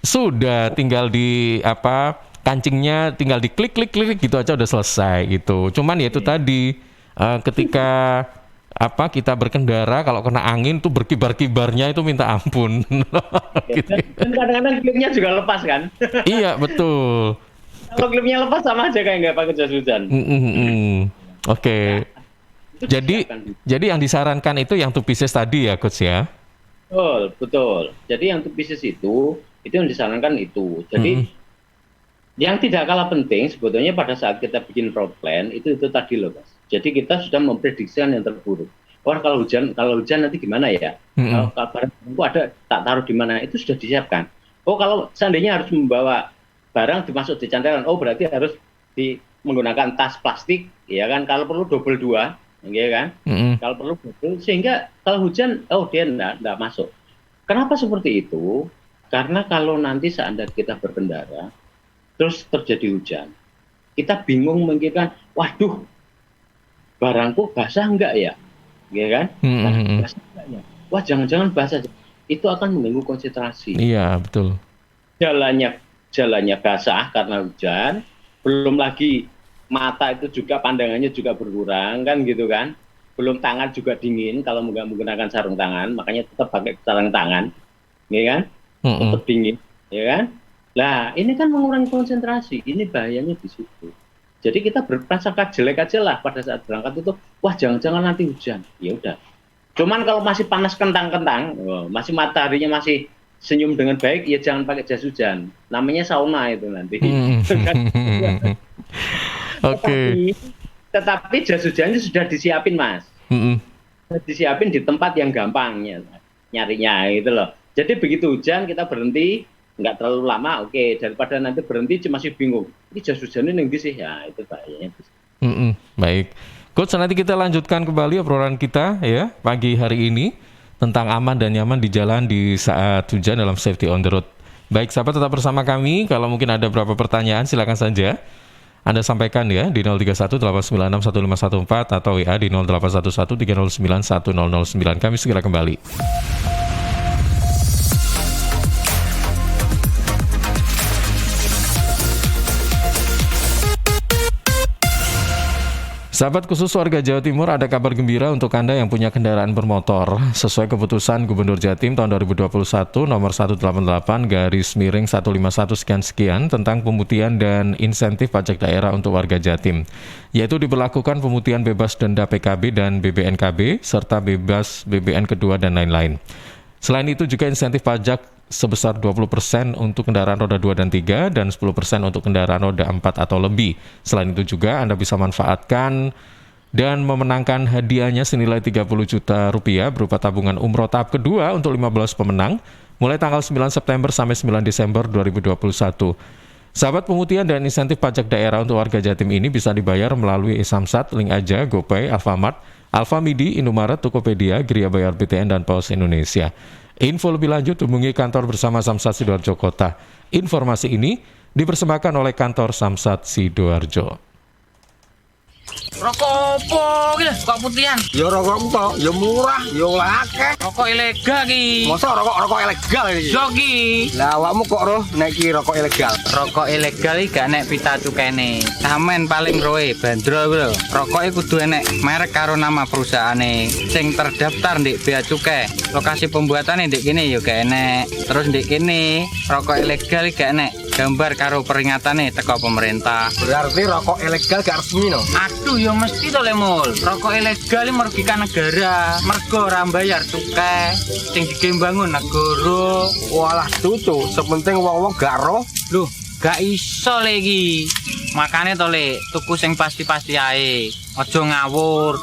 sudah tinggal di kancingnya tinggal diklik gitu aja udah selesai gitu. Cuman ya itu tadi ketika kita berkendara kalau kena angin tuh berkibar-kibarnya itu minta ampun. Gitu. Dan kadang-kadang klipnya juga lepas kan? Iya betul. Kalau klipnya lepas sama aja kayak nggak pakai jas hujan. Oke. Jadi yang disarankan itu yang two pieces tadi ya coach ya? Betul. Jadi yang two pieces itu yang disarankan itu. Jadi yang tidak kalah penting sebetulnya pada saat kita bikin road plan itu tadi loh, Mas. Jadi kita sudah memprediksikan yang terburuk. Wah kalau hujan nanti gimana ya? Kalau barangku ada tak taruh di mana itu sudah disiapkan. Oh kalau seandainya harus membawa barang dimasuk di cantelan, oh berarti harus menggunakan tas plastik, ya kan? Kalau perlu double 2, ya kan? Kalau perlu double, sehingga kalau hujan, dia enggak masuk. Kenapa seperti itu? Karena kalau nanti seandainya kita berkendara, terus terjadi hujan, kita bingung memikirkan, waduh, barangku basah enggak ya? Ya kan? Basah enggak ya? Wah, jangan-jangan basah. Itu akan mengganggu konsentrasi. Iya, betul. Jalannya basah karena hujan, belum lagi mata itu juga pandangannya juga berkurang kan gitu kan. Belum tangan juga dingin kalau menggunakan sarung tangan, makanya tetap pakai sarung tangan. Ya kan? Tetap dingin, ya kan? Nah, ini kan mengurangi konsentrasi. Ini bahayanya di situ. Jadi kita berprasangka jelek aja lah pada saat berangkat itu, wah jangan-jangan nanti hujan. Ya udah. Cuman kalau masih panas kentang-kentang, masih mataharinya masih senyum dengan baik, ya jangan pakai jas hujan. Namanya sauna itu nanti. Oke. Tetapi jas hujannya sudah disiapin, Mas. Disiapin di tempat yang gampang nyarinya gitu loh. Jadi begitu hujan kita berhenti, nggak terlalu lama, oke. Daripada nanti berhenti masih bingung. Ini jas hujannya nenggi sih, ya itu bahayanya. Baik. Coach, nanti kita lanjutkan kembali obrolan kita ya pagi hari ini tentang aman dan nyaman di jalan di saat hujan dalam safety on the road. Baik, sahabat tetap bersama kami. Kalau mungkin ada beberapa pertanyaan silakan saja Anda sampaikan ya di 0318961514 atau WA di 0811309109. Kami segera kembali. Sahabat khusus warga Jawa Timur, ada kabar gembira untuk Anda yang punya kendaraan bermotor. Sesuai keputusan Gubernur Jatim tahun 2021 nomor 188/151 sekian tentang pemutihan dan insentif pajak daerah untuk warga Jatim, yaitu diberlakukan pemutihan bebas denda PKB dan BBNKB serta bebas BBN kedua dan lain-lain. Selain itu juga insentif pajak sebesar 20% untuk kendaraan roda 2 dan 3 dan 10% untuk kendaraan roda 4 atau lebih. Selain itu juga Anda bisa manfaatkan dan memenangkan hadiahnya senilai 30 juta rupiah berupa tabungan umroh tahap kedua untuk 15 pemenang mulai tanggal 9 September sampai 9 Desember 2021. Sahabat, pemutihan dan insentif pajak daerah untuk warga Jatim ini bisa dibayar melalui e-Samsat, Link Aja, GoPay, Alfamart, Alfamidi, Indomaret, Tokopedia, Gria Bayar BTN, dan Pos Indonesia. Info lebih lanjut hubungi kantor bersama Samsat Sidoarjo Kota. Informasi ini dipersembahkan oleh kantor Samsat Sidoarjo. Rokok opo gitu, kok putihan? Ya rokok empok, ya murah, ya akeh. Rokok ilegal ki. Masa rokok ilegal iki? Yo ki. Lah awakmu kok roh nek iki rokok ilegal? rokok ilegal iki gak nek pita cukene. Sampeyan paling roe bandrol kuwi lho. Rokoke kudu enek merek karo nama perusahaane sing terdaftar ndek bea cukai. Lokasi pembuatane ndek kene ya gak enek. Terus ndek kene rokok ilegal gak enek gambar karo peringatane teko pemerintah. Berarti rokok ilegal gak resmi no? Aduh ya mesti to Lemul. Rokok ilegal merugikan negara. Mergo ora bayar cukai sing digembangun negara. Walah tutu, sepenting wong-wong gak roh. Loh, gak iso lagi. Makane to Le, tuku sing pasti-pasti ae. Aja ngawur.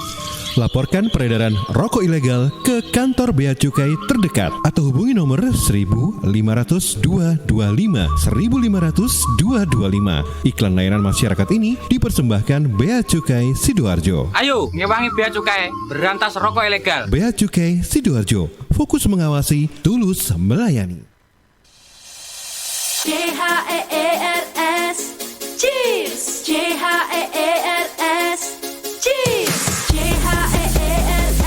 Laporkan peredaran rokok ilegal ke kantor Bea Cukai terdekat atau hubungi nomor 1.500 225 1.500 225. Iklan layanan masyarakat ini dipersembahkan Bea Cukai Sidoarjo. Ayo, ngewangi bea cukai, berantas rokok ilegal. Bea Cukai Sidoarjo, fokus mengawasi, tulus melayani. CHEERS Cheers. CHEERS Cheers. CHEERS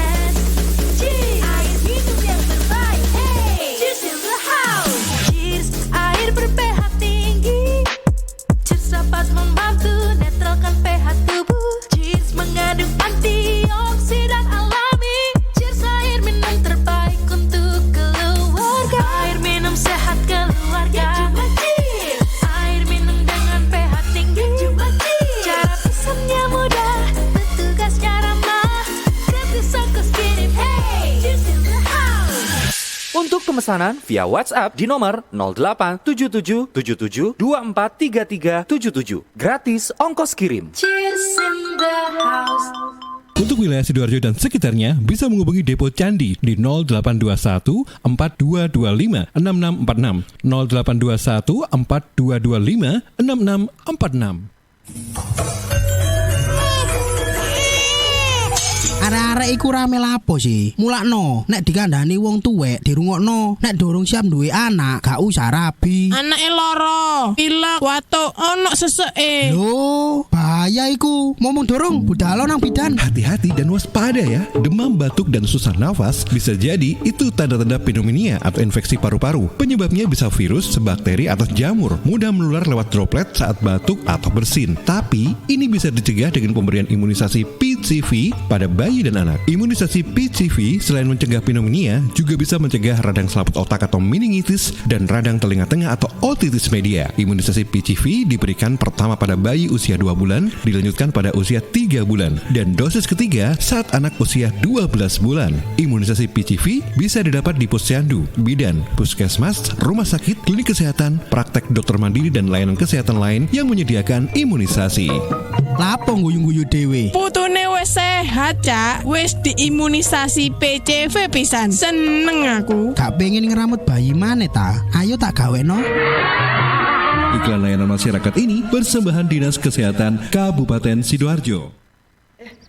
Cheers. Air minum yang terbaik. Hey, cheers in the house. Cheers, air ber-pH tinggi. Cheers dapat membantu netralkan pH tubuh. Cheers mengandung antioksidan alami. Cheers, air minum terbaik untuk keluarga. Air minum sehat keluarga. Air minum dengan pH tinggi. Cara pesannya mudah, petugasnya ramah. Gratis ongkos kirim. Hey, cheers in the house. Untuk pemesanan via WhatsApp di nomor 087777243377. Gratis ongkos kirim. Cheers in the house. Untuk wilayah Sidoarjo dan sekitarnya bisa menghubungi Depo Candi di 0821 4225 6646 0821 4225 6646. Arek-arek iku rame lapo sih? Mulakno, nek dikandani wong tuwek dirungokno, nek durung siap duwe anak, gak usah rabi. Anake loro, pilek, watuk, ono seseke. Loh, bahaya iku. Momong dorong budal nang bidan. Hati-hati dan waspada ya. Demam, batuk, dan susah nafas bisa jadi itu tanda-tanda pneumonia atau infeksi paru-paru. Penyebabnya bisa virus, bakteri, atau jamur. Mudah menular lewat droplet saat batuk atau bersin. Tapi ini bisa dicegah dengan pemberian imunisasi PCV pada bayi dan anak. Imunisasi PCV selain mencegah pneumonia juga bisa mencegah radang selaput otak atau meningitis dan radang telinga tengah atau otitis media. Imunisasi PCV diberikan pertama pada bayi usia 2 bulan, dilanjutkan pada usia 3 bulan, dan dosis ketiga saat anak usia 12 bulan. Imunisasi PCV bisa didapat di posyandu, bidan, puskesmas, rumah sakit, klinik kesehatan, praktek dokter mandiri, dan layanan kesehatan lain yang menyediakan imunisasi. Lapo guyu-guyu dewe. Putune wis sehat, Cak. Wis diimunisasi PCV pisan. Seneng aku. Gak pengen ngeramut bayi maneh ta? Ayo tak gaweno. Iklan layanan masyarakat ini persembahan Dinas Kesehatan Kabupaten Sidoarjo.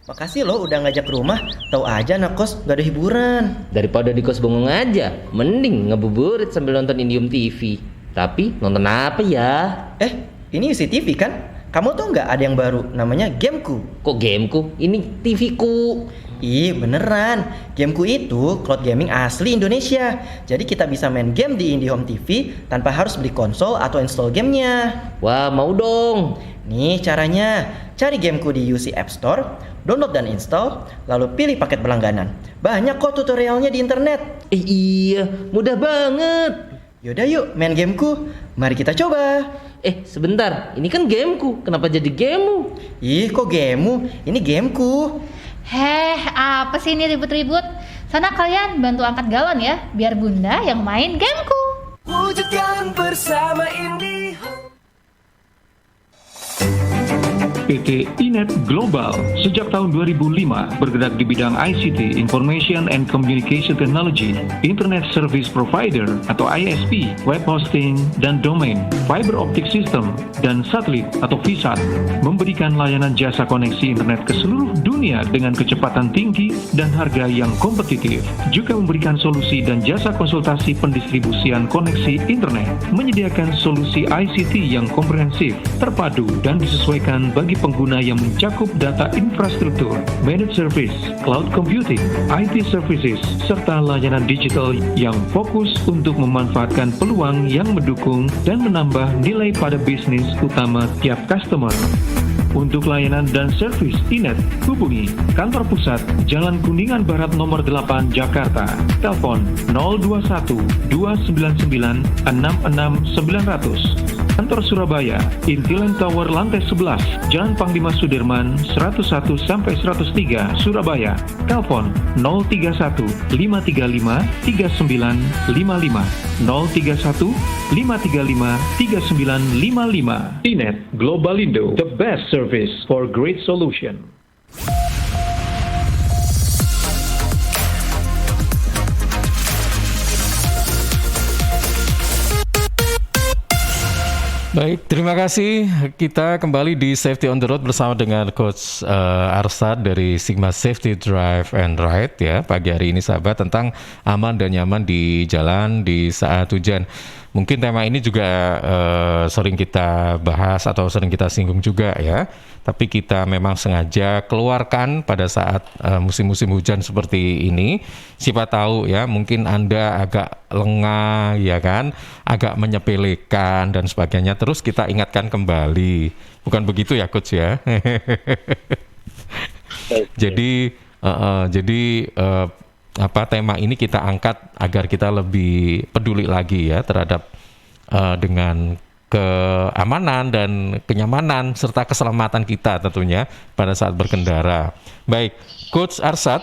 Makasih lo udah ngajak ke rumah. Tahu aja anak kos gak ada hiburan. Daripada di kos bengong aja, mending ngebuburit sambil nonton Indium TV. Tapi nonton apa ya? Ini UCTV kan? Kamu tau nggak ada yang baru namanya Gameku? Kok Gameku? Ini TV-ku. Ih beneran, Gameku itu cloud gaming asli Indonesia. Jadi kita bisa main game di IndiHome TV tanpa harus beli konsol atau install gamenya. Wah mau dong. Nih caranya, cari Gameku di UC App Store, download dan install, lalu pilih paket berlangganan. Banyak kok tutorialnya di internet. Iya, mudah banget. Yaudah yuk main Gameku, mari kita coba. Sebentar, ini kan Gameku, kenapa jadi gamemu? Ih kok gamemu, ini Gameku. Apa sih ini ribut-ribut? Sana kalian bantu angkat galon ya, biar bunda yang main Gameku. Wujudkan bersama IndiHome. PT Inet Global sejak tahun 2005 bergerak di bidang ICT, Information and Communication Technology, Internet Service Provider atau ISP, web hosting dan domain, fiber optic system, dan satelit atau VSAT, memberikan layanan jasa koneksi internet ke seluruh dunia dengan kecepatan tinggi dan harga yang kompetitif. Juga memberikan solusi dan jasa konsultasi pendistribusian koneksi internet, menyediakan solusi ICT yang komprehensif, terpadu, dan disesuaikan bagi bagi pengguna yang mencakup data infrastruktur, managed service, cloud computing, IT services, serta layanan digital yang fokus untuk memanfaatkan peluang yang mendukung dan menambah nilai pada bisnis utama tiap customer. Untuk layanan dan servis Inet, hubungi kantor pusat Jalan Kuningan Barat nomor 8 Jakarta. Telepon 021 299 66900. Kantor Surabaya, Intiland Tower lantai 11, Jalan Panglima Sudirman 101 sampai 103 Surabaya. Telepon 031 535 3955 031 535 3955. Inet Globalindo, the best service for great solution. Baik, terima kasih. Kita kembali di Safety on the Road bersama dengan Coach Arsad dari Sigma Safety Drive and Ride ya. Pagi hari ini sahabat, tentang aman dan nyaman di jalan di saat hujan. Mungkin tema ini juga sering kita bahas atau sering kita singgung juga ya. Tapi kita memang sengaja keluarkan pada saat musim-musim hujan seperti ini. Siapa tahu ya, mungkin Anda agak lengah ya kan, agak menyepelekan dan sebagainya. Terus kita ingatkan kembali. Bukan begitu ya Coach ya? Jadi tema ini kita angkat agar kita lebih peduli lagi ya terhadap dengan keamanan dan kenyamanan serta keselamatan kita tentunya pada saat berkendara. Baik, Coach Arsad.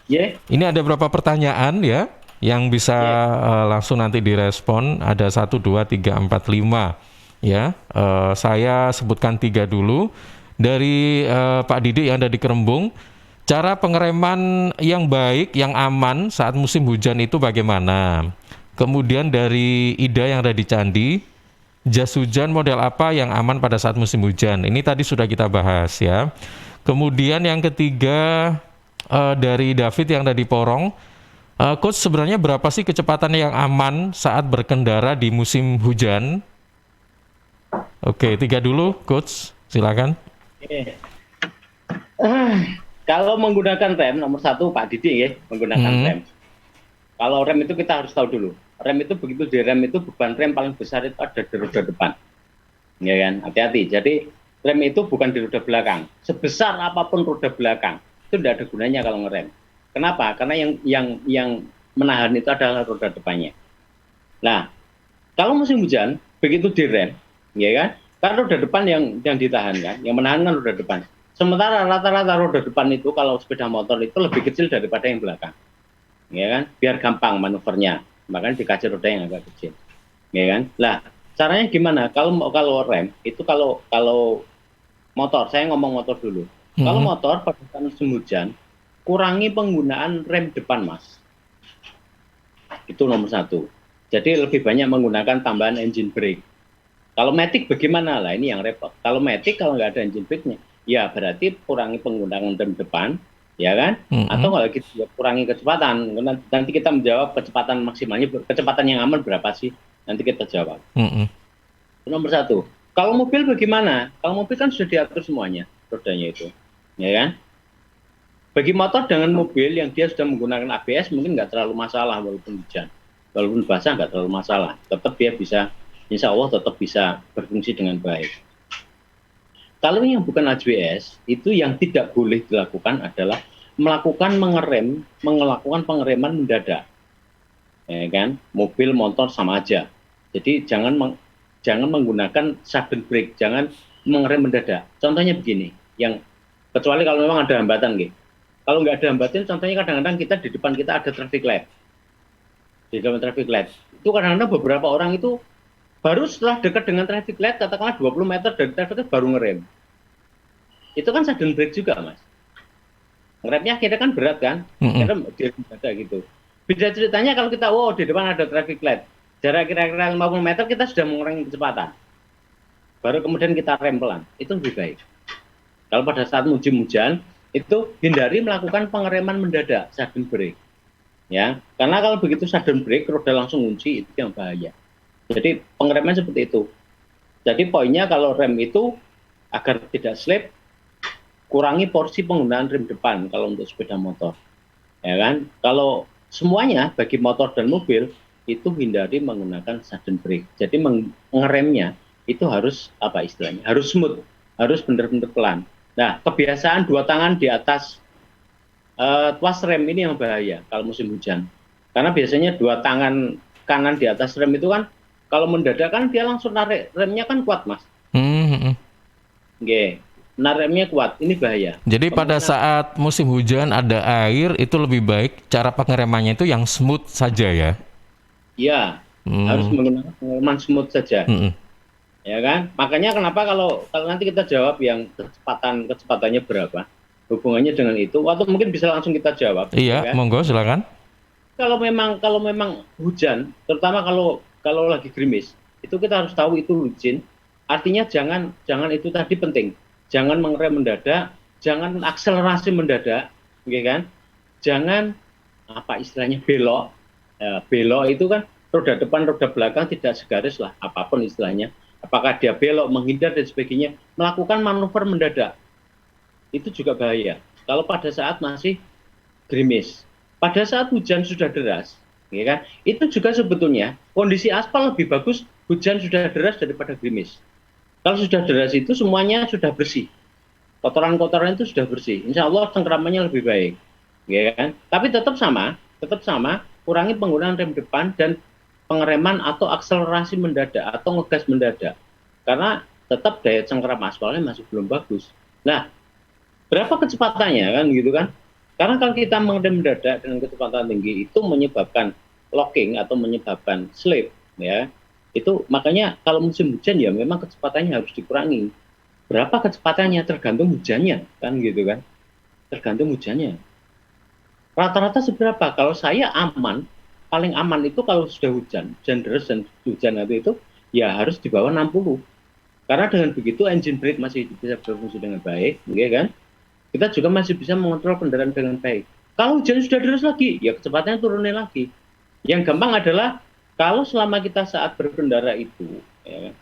Ini ada beberapa pertanyaan ya yang bisa langsung nanti direspon. Ada 1, 2, 3, 4, 5 ya. Saya sebutkan 3 dulu. Dari Pak Didi yang ada di Kerembung. Cara pengereman yang baik, yang aman saat musim hujan itu bagaimana? Kemudian dari Ida yang ada di Candi, jas hujan model apa yang aman pada saat musim hujan? Ini tadi sudah kita bahas ya. Kemudian yang ketiga dari David yang ada di Porong, Coach, sebenarnya berapa sih kecepatan yang aman saat berkendara di musim hujan? Oke, 3 dulu Coach, silakan. Kalau menggunakan rem, nomor 1 Pak Didi ya, menggunakan rem. Kalau rem itu kita harus tahu dulu. Rem itu begitu di rem itu beban rem paling besar itu ada di roda depan. Ya kan? Hati-hati. Jadi rem itu bukan di roda belakang. Sebesar apapun roda belakang, itu tidak ada gunanya kalau ngerem. Kenapa? Karena yang menahan itu adalah roda depannya. Nah, kalau musim hujan, begitu direm, ya kan? Karena roda depan yang ditahan kan, yang menahan kan roda depan. Sementara rata-rata roda depan itu kalau sepeda motor itu lebih kecil daripada yang belakang. Ya kan? Biar gampang manuvernya. Makanya dikasih roda yang agak kecil. Ya kan? Lah, caranya gimana? Kalau rem itu kalau motor, saya ngomong motor dulu. Kalau motor pada saat musim hujan, kurangi penggunaan rem depan, Mas. Itu nomor 1. Jadi lebih banyak menggunakan tambahan engine brake. Kalau matic bagaimana? Lah ini yang repot. Kalau matic kalau nggak ada engine brake-nya, ya berarti kurangi penggunaan rem depan, ya kan? Atau kalau gitu ya kurangi kecepatan. Nanti kita menjawab kecepatan maksimalnya, kecepatan yang aman berapa sih? Nanti kita jawab. Nomor 1. Kalau mobil bagaimana? Kalau mobil kan sudah diatur semuanya rodanya itu, ya kan? Bagi motor dengan mobil yang dia sudah menggunakan ABS mungkin nggak terlalu masalah walaupun hujan, walaupun basah nggak terlalu masalah. Tetap dia bisa, insya Allah tetap bisa berfungsi dengan baik. Kalau yang bukan ABS, itu yang tidak boleh dilakukan adalah melakukan pengereman mendadak. Ya kan? Mobil, motor sama aja. Jadi jangan menggunakan sudden brake, jangan mengerem mendadak. Contohnya begini, kecuali kalau memang ada hambatan gitu. Kalau nggak ada hambatan, contohnya kadang-kadang di depan kita ada traffic light. Di dalam traffic light, itu kadang-kadang beberapa orang itu baru setelah dekat dengan traffic light, katakanlah 20 meter dari traffic light baru ngerem. Itu kan sudden brake juga, Mas. Ngeremnya akhirnya kan berat kan? Ngerem ada gitu. Beda ceritanya kalau kita, di depan ada traffic light. Jarak kira-kira 50 meter kita sudah mengurangi kecepatan. Baru kemudian kita rem pelan. Itu lebih baik. Kalau pada saat musim hujan, itu hindari melakukan pengereman mendadak, sudden brake. Ya, karena kalau begitu sudden brake, roda langsung kunci, itu yang bahaya. Jadi pengereman seperti itu. Jadi poinnya kalau rem itu agar tidak slip, kurangi porsi penggunaan rem depan kalau untuk sepeda motor. Ya kan? Kalau semuanya bagi motor dan mobil itu hindari menggunakan sudden brake. Jadi ngeremnya itu harus apa istilahnya? Harus smooth, harus benar-benar pelan. Nah, kebiasaan dua tangan di atas tuas rem ini yang bahaya kalau musim hujan. Karena biasanya dua tangan kanan di atas rem itu kan kalau mendadak kan dia langsung narik remnya kan kuat, Mas. Oke. Nah, remnya kuat, ini bahaya. Jadi pada saat musim hujan ada air, itu lebih baik cara pengeremannya itu yang smooth saja ya? Iya, harus menggunakan pengereman smooth saja. Ya kan? Makanya kenapa kalau nanti kita jawab yang kecepatannya berapa, hubungannya dengan itu, atau mungkin bisa langsung kita jawab. Iya, ya kan? monggo silakan. Kalau memang hujan, terutama kalau lagi gerimis, itu kita harus tahu itu licin. Artinya jangan itu tadi penting. Jangan mengerem mendadak, jangan akselerasi mendadak, gitu kan? Jangan apa istilahnya belok. Ya, belok itu kan roda depan, roda belakang tidak segaris lah, apapun istilahnya. Apakah dia belok, menghindar dan sebagainya, melakukan manuver mendadak. Itu juga bahaya. Kalau pada saat masih gerimis, pada saat hujan sudah deras, ya kan? Itu juga sebetulnya kondisi aspal lebih bagus hujan sudah deras daripada gerimis. Kalau sudah deras itu semuanya sudah bersih, kotoran-kotoran itu sudah bersih. Insya Allah cengkramannya lebih baik, ya kan? Tapi tetap sama, kurangi penggunaan rem depan dan pengereman atau akselerasi mendadak atau ngegas mendadak, karena tetap daya cengkram aspalnya masih belum bagus. Nah, berapa kecepatannya kan gitu kan? Karena kalau kita mengerem mendadak dengan kecepatan tinggi itu menyebabkan locking atau menyebabkan slip, ya. Itu makanya kalau musim hujan ya memang kecepatannya harus dikurangi. Berapa kecepatannya tergantung hujannya kan gitu kan. Tergantung hujannya. Rata-rata seberapa? Kalau saya aman, paling aman itu kalau sudah hujan deras dan hujan itu ya harus di bawah 60. Karena dengan begitu engine brake masih bisa berfungsi dengan baik, ya kan? Kita juga masih bisa mengontrol kendaraan dengan baik. Kalau hujan sudah deras lagi, ya kecepatannya turunin lagi. Yang gampang adalah kalau selama kita saat berkendara itu, ya,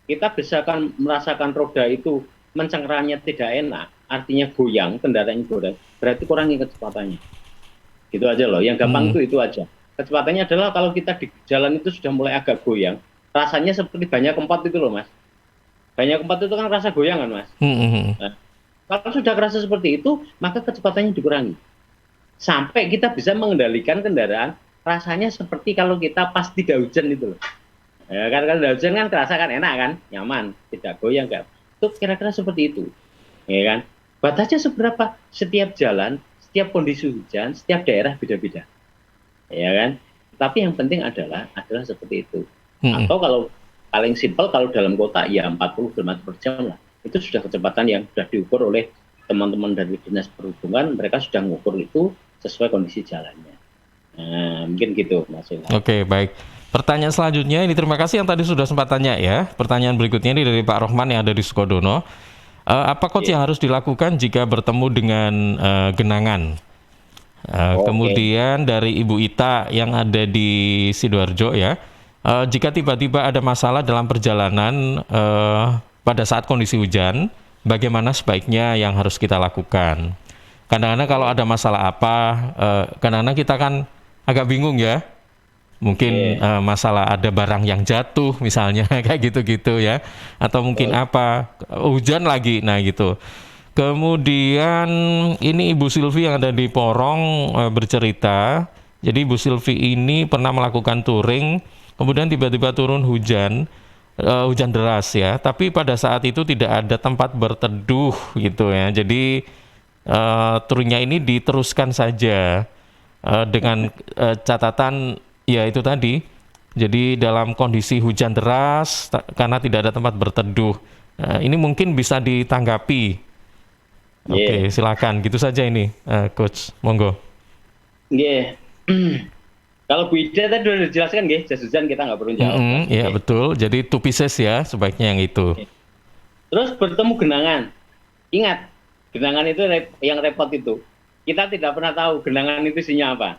kita bisa kan merasakan roda itu mencengkeramnya tidak enak, artinya goyang, kendaraannya goyang, berarti kurangi kecepatannya. Gitu aja loh, yang gampang itu aja. Kecepatannya adalah kalau kita di jalan itu sudah mulai agak goyang, rasanya seperti banyak kempot itu loh, Mas. Banyak kempot itu kan rasa goyang kan, Mas. Nah, kalau sudah kerasa seperti itu, maka kecepatannya dikurangi. Sampai kita bisa mengendalikan kendaraan, rasanya seperti kalau kita pas tidak hujan itu loh. Ya, kan kalau tidak hujan kan terasa kan enak kan, nyaman, tidak goyang kan. Itu kira-kira seperti itu. Ya kan? Batasnya seberapa? Setiap jalan, setiap kondisi hujan, setiap daerah beda-beda. Ya kan? Tapi yang penting adalah seperti itu. Atau kalau paling simpel kalau dalam kota ya 40 km per jam lah. Itu sudah kecepatan yang sudah diukur oleh teman-teman dari Dinas Perhubungan, mereka sudah mengukur itu sesuai kondisi jalannya. Nah, mungkin gitu Mas. Oke, baik. Pertanyaan selanjutnya ini, terima kasih yang tadi sudah sempat tanya ya. Pertanyaan berikutnya ini dari Pak Rohman yang ada di Sukodono. Apa coach yang harus dilakukan jika bertemu dengan genangan? Kemudian dari Ibu Ita yang ada di Sidoarjo ya. Jika tiba-tiba ada masalah dalam perjalanan pada saat kondisi hujan, bagaimana sebaiknya yang harus kita lakukan? Kadang-kadang kalau ada masalah apa, kadang-kadang kita kan agak bingung ya. Mungkin masalah ada barang yang jatuh misalnya, kayak gitu-gitu ya. Atau mungkin apa, hujan lagi, nah gitu. Kemudian ini Ibu Silvi yang ada di Porong bercerita. Jadi Ibu Silvi ini pernah melakukan touring, kemudian tiba-tiba turun hujan deras ya. Tapi pada saat itu tidak ada tempat berteduh gitu ya. Jadi touringnya ini diteruskan saja dengan catatan ya itu tadi. Jadi dalam kondisi hujan deras karena tidak ada tempat berteduh. Ini mungkin bisa ditanggapi. Oke, silakan. Gitu saja ini, Coach. Monggo. Kalau Bu Ida tadi sudah dijelaskan, jas hujan kita nggak perlu jawab. Iya betul. Jadi two pieces ya, sebaiknya yang itu. Terus bertemu genangan. Ingat, genangan itu yang repot itu. Kita tidak pernah tahu genangan itu isinya apa.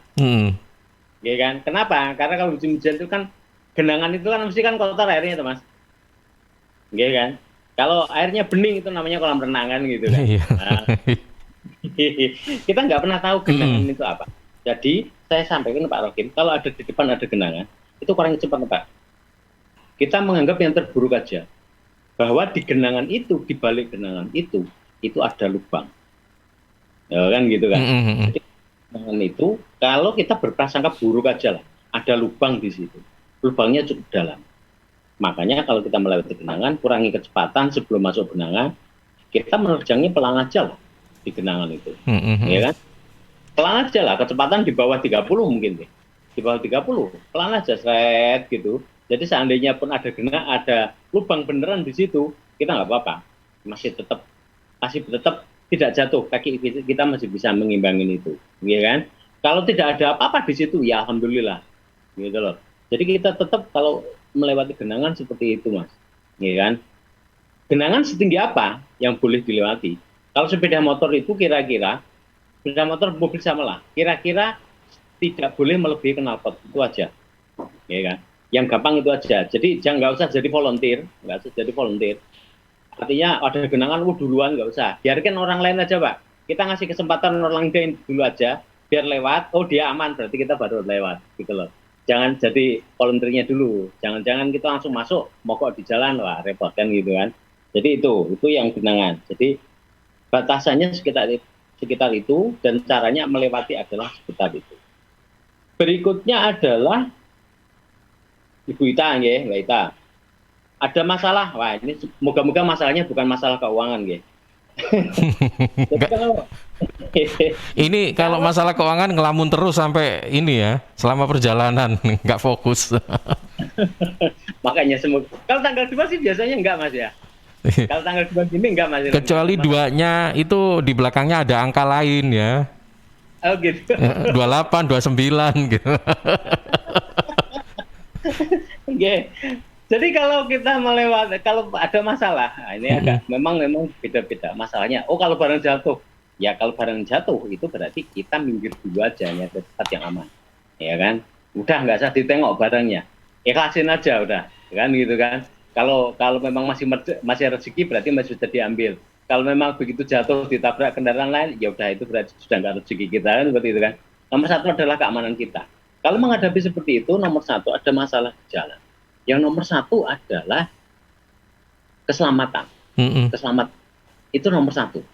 Ya kan? Kenapa? Karena kalau musim hujan itu kan genangan itu kan mesti kan kotor airnya itu, Mas. Ya kan? Kalau airnya bening itu namanya kolam renang kan gitu kan. Iya. Nah, kita nggak pernah tahu genangan itu apa. Jadi saya sampaikan ke Pak Rokim, kalau ada di depan ada genangan, itu kurang cepat Pak. Kita menganggap yang terburuk aja. Bahwa di genangan itu, di balik genangan itu ada lubang. Ya kan gitu kan. Jadi genangan itu, kalau kita berprasangka buruk aja lah, ada lubang di situ. Lubangnya cukup dalam. Makanya kalau kita melewati genangan, kurangi kecepatan sebelum masuk genangan, kita menerjangnya pelan aja lah di genangan itu. Ya kan? Pelan aja lah, kecepatan di bawah 30 mungkin deh. Di bawah 30, pelan aja, seret gitu. Jadi seandainya pun ada ada lubang beneran di situ, kita nggak apa-apa. Masih tetap tidak jatuh, kaki kita masih bisa mengimbangin itu. Ya kan? Kalau tidak ada apa-apa di situ, ya alhamdulillah. Gitu loh. Jadi kita tetap kalau melewati genangan seperti itu, Mas. Ya kan? Genangan setinggi apa yang boleh dilewati? Kalau sepeda motor itu kira-kira sepeda motor mobil sama lah. Kira-kira tidak boleh melebihi knalpot, itu aja. Ya kan? Yang gampang itu aja. Jadi jangan nggak usah jadi volunteer, Artinya ada genangan duluan nggak usah. Biarkan orang lain aja, Pak. Kita ngasih kesempatan orang lain dulu aja, biar lewat. Oh dia aman, berarti kita baru lewat, gitu loh. Jangan jadi volunteernya dulu. Jangan-jangan kita langsung masuk, mogok di jalan, wah repot kan gitu kan. Jadi itu yang genangan. Jadi batasannya sekitar itu dan caranya melewati adalah sekitar itu. Berikutnya adalah Ibu Ita, nggih, Mbak Ita. Ada masalah, wah ini moga-moga masalahnya bukan masalah keuangan, nggih. Ini kalau masalah keuangan ngelamun terus sampai ini ya, selama perjalanan nggak fokus. Makanya semoga. Kalau tanggal 2 sih biasanya enggak, Mas ya. Kalau tanggal 2 gini enggak, Mas. Kecuali duanya itu di belakangnya ada angka lain ya. Oh gitu. 28, 29 gitu. Oke. Jadi kalau kita kalau ada masalah, nah ini agak memang beda-beda masalahnya. Oh kalau barang jatuh, ya kalau barang jatuh itu berarti kita minggir dulu aja ya ke tempat yang aman, ya kan? Udah nggak usah ditengok barangnya, ikhlasin aja udah, kan gitu kan? Kalau memang masih rezeki berarti masih sudah diambil. Kalau memang begitu jatuh ditabrak kendaraan lain, ya udah itu berarti sudah nggak rezeki kita kan seperti itu kan? Nomor satu adalah keamanan kita. Kalau menghadapi seperti itu, nomor satu ada masalah di jalan. Yang nomor satu adalah keselamatan. Keselamatan itu nomor satu.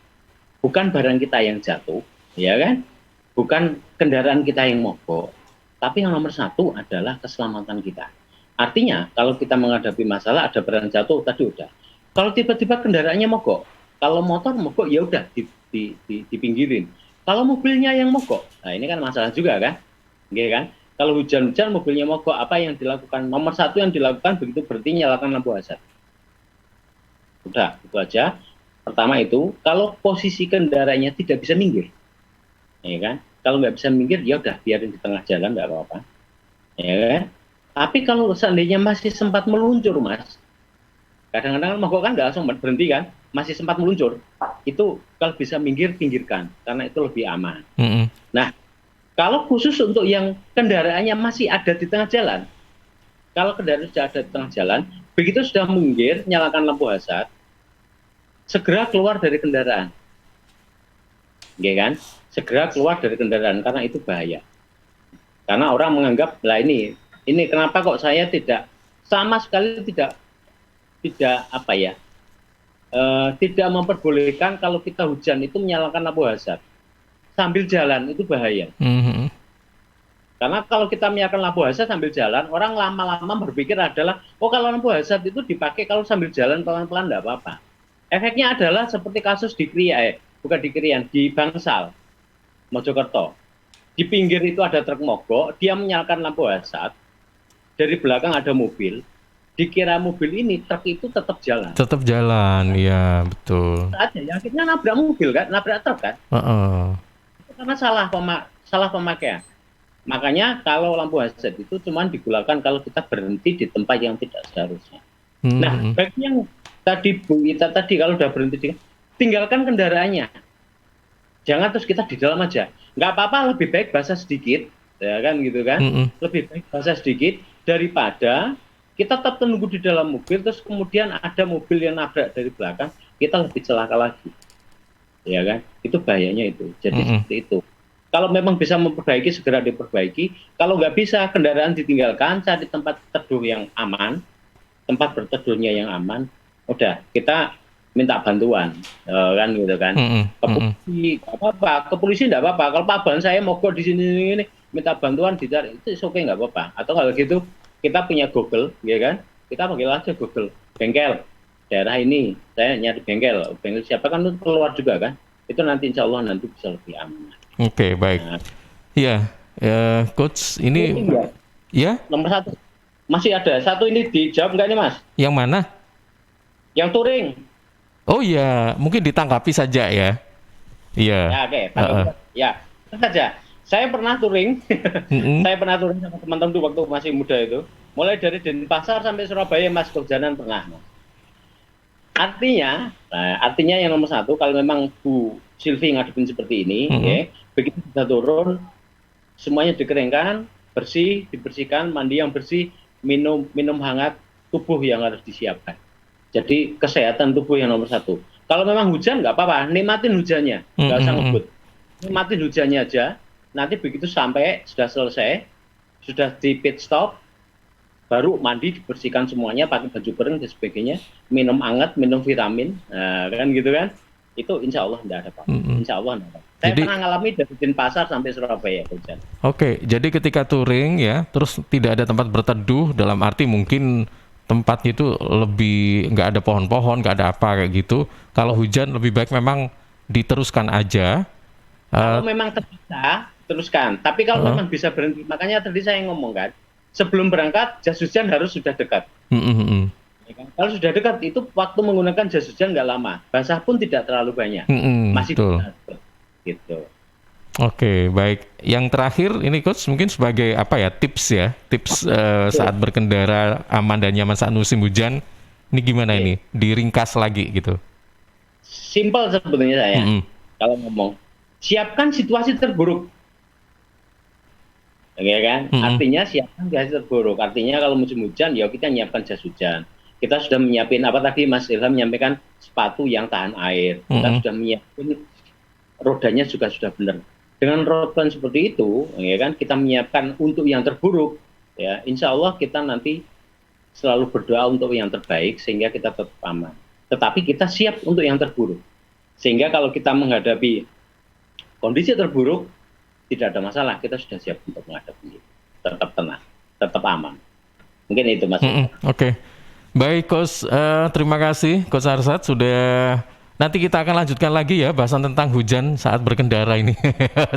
Bukan barang kita yang jatuh, ya kan? Bukan kendaraan kita yang mogok. Tapi yang nomor satu adalah keselamatan kita. Artinya, kalau kita menghadapi masalah ada barang jatuh, tadi udah. Kalau tiba-tiba kendaraannya mogok, kalau motor mogok ya udah dipinggirin. Kalau mobilnya yang mogok, nah ini kan masalah juga kan? Gitu kan? Kalau hujan-hujan mobilnya mogok, apa yang dilakukan? Nomor satu yang dilakukan begitu berhenti nyalakan lampu hazard. Udah, itu aja. Pertama itu, kalau posisi kendaraannya tidak bisa minggir, ya kan? Kalau nggak bisa minggir, ya udah biarin di tengah jalan, nggak apa-apa, ya kan? Tapi kalau seandainya masih sempat meluncur, Mas, kadang-kadang mogok kan nggak langsung berhenti kan, masih sempat meluncur, itu kalau bisa minggir, pinggirkan, karena itu lebih aman. Nah, kalau khusus untuk yang kendaraannya masih ada di tengah jalan, kalau kendaraan sudah ada di tengah jalan, begitu sudah minggir, nyalakan lampu hazard, segera keluar dari kendaraan. Ya kan? Segera keluar dari kendaraan, karena itu bahaya. Karena orang menganggap, lah ini kenapa kok saya tidak, sama sekali tidak apa ya, tidak memperbolehkan kalau kita hujan itu menyalakan lampu hazard. Sambil jalan itu bahaya. Karena kalau kita menyalakan lampu hazard sambil jalan, orang lama-lama berpikir adalah, oh kalau lampu hazard itu dipakai kalau sambil jalan pelan-pelan enggak apa-apa. Efeknya adalah seperti kasus di di Bangsal, Mojokerto. Di pinggir itu ada truk mogok, dia menyalakan lampu hazard, dari belakang ada mobil, dikira mobil ini, truk itu tetap jalan. Tetap jalan, iya betul. Aja, yang akhirnya nabrak mobil kan, nabrak truk kan. Karena salah pemakaian. Makanya kalau lampu hazard itu cuma digunakan kalau kita berhenti di tempat yang tidak seharusnya. Nah, bagi yang tadi Bu Ita tadi kalau udah berhenti, tinggalkan kendaraannya. Jangan terus kita di dalam aja. Nggak apa-apa, lebih baik basah sedikit, ya kan gitu kan. Lebih baik basah sedikit daripada kita tetap menunggu di dalam mobil, terus kemudian ada mobil yang nabrak dari belakang, kita lebih celaka lagi, ya kan? Itu bahayanya itu. Jadi seperti itu. Kalau memang bisa memperbaiki, segera diperbaiki. Kalau nggak bisa, kendaraan ditinggalkan, cari tempat teduh yang aman, tempat berteduhnya yang aman. Udah, kita minta bantuan, kan gitu kan. Ke polisi nggak apa-apa, ke polisi nggak apa-apa. Kalau Pak Ban saya mogok di sini ini, minta bantuan dicari, itu oke nggak apa-apa. Atau kalau gitu kita punya Google, ya kan? Kita panggil aja Google, bengkel daerah ini, saya nyari bengkel siapa kan itu keluar juga kan? Itu nanti insya Allah nanti bisa lebih aman. Oke, baik. Iya, Coach ini ya nomor 1 masih ada satu ini dijawab nggak nih Mas? Yang mana? Yang touring. Oh iya, mungkin ditanggapi saja ya. Iya. Ya, oke. Ya, itu saja. Saya pernah touring, saya pernah touring sama teman-teman tuh waktu masih muda itu. Mulai dari Denpasar sampai Surabaya Mas, Kehujanan pernah. Mas. Artinya yang nomor 1, kalau memang Bu Sylvie ngadepin seperti ini, ya, begitu sudah turun, semuanya dikeringkan, bersih, dibersihkan, mandi yang bersih, minum hangat, tubuh yang harus disiapkan. Jadi kesehatan tubuh yang nomor 1. Kalau memang hujan nggak apa-apa, nikmatin hujannya, nggak usah ngebut, nikmatin hujannya aja. Nanti begitu sampai sudah selesai, sudah di pit stop, baru mandi, dibersihkan semuanya, pakai baju kering dan sebagainya, minum hangat, minum vitamin, kan gitu kan? Itu insya Allah tidak ada apa-apa. Insya Allah tidak ada. Saya pernah ngalami dari Denpasar sampai Surabaya hujan. Oke, jadi ketika touring ya, terus tidak ada tempat berteduh, dalam arti mungkin tempatnya itu lebih nggak ada pohon-pohon, nggak ada apa kayak gitu. Kalau hujan lebih baik memang diteruskan aja. Kalau memang terpisah, teruskan. Tapi kalau memang bisa berhenti, makanya tadi saya ngomong kan, sebelum berangkat jas hujan harus sudah dekat. Ya kan? Kalau sudah dekat itu waktu menggunakan jas hujan nggak lama, basah pun tidak terlalu banyak, masih bisa. Gitu. Oke, baik. Yang terakhir ini Coach mungkin sebagai apa ya, tips saat berkendara aman dan nyaman saat musim hujan. Ini gimana ini? Diringkas lagi gitu. Simpel sebetulnya saya. Kalau ngomong, siapkan situasi terburuk. Ya kan? Artinya siapkan situasi terburuk. Artinya kalau musim hujan ya kita nyiapkan jas hujan. Kita sudah menyiapin apa tadi Mas Ilham menyampaikan, sepatu yang tahan air. Kita sudah menyiapin rodanya juga sudah benar. Dengan roadband seperti itu, ya kan, kita menyiapkan untuk yang terburuk, ya, insya Allah kita nanti selalu berdoa untuk yang terbaik sehingga kita tetap aman. Tetapi kita siap untuk yang terburuk, sehingga kalau kita menghadapi kondisi terburuk tidak ada masalah, kita sudah siap untuk menghadapi itu. Tetap tenang, tetap aman. Mungkin itu Mas. Oke, baik Coach, terima kasih Coach Arsad sudah. Nanti kita akan lanjutkan lagi ya bahasan tentang hujan saat berkendara ini.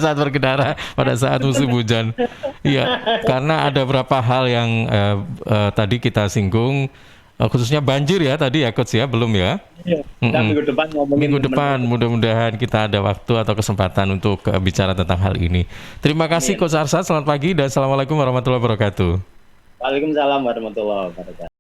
Saat berkendara pada saat musim hujan. Iya, karena ada beberapa hal yang tadi kita singgung, khususnya banjir ya tadi ya Coach ya, belum ya? Iya, minggu depan ngomongin. Minggu depan mudah-mudahan kita ada waktu atau kesempatan untuk bicara tentang hal ini. Terima kasih Coach Arsad, selamat pagi dan assalamualaikum warahmatullahi wabarakatuh. Waalaikumsalam warahmatullahi wabarakatuh.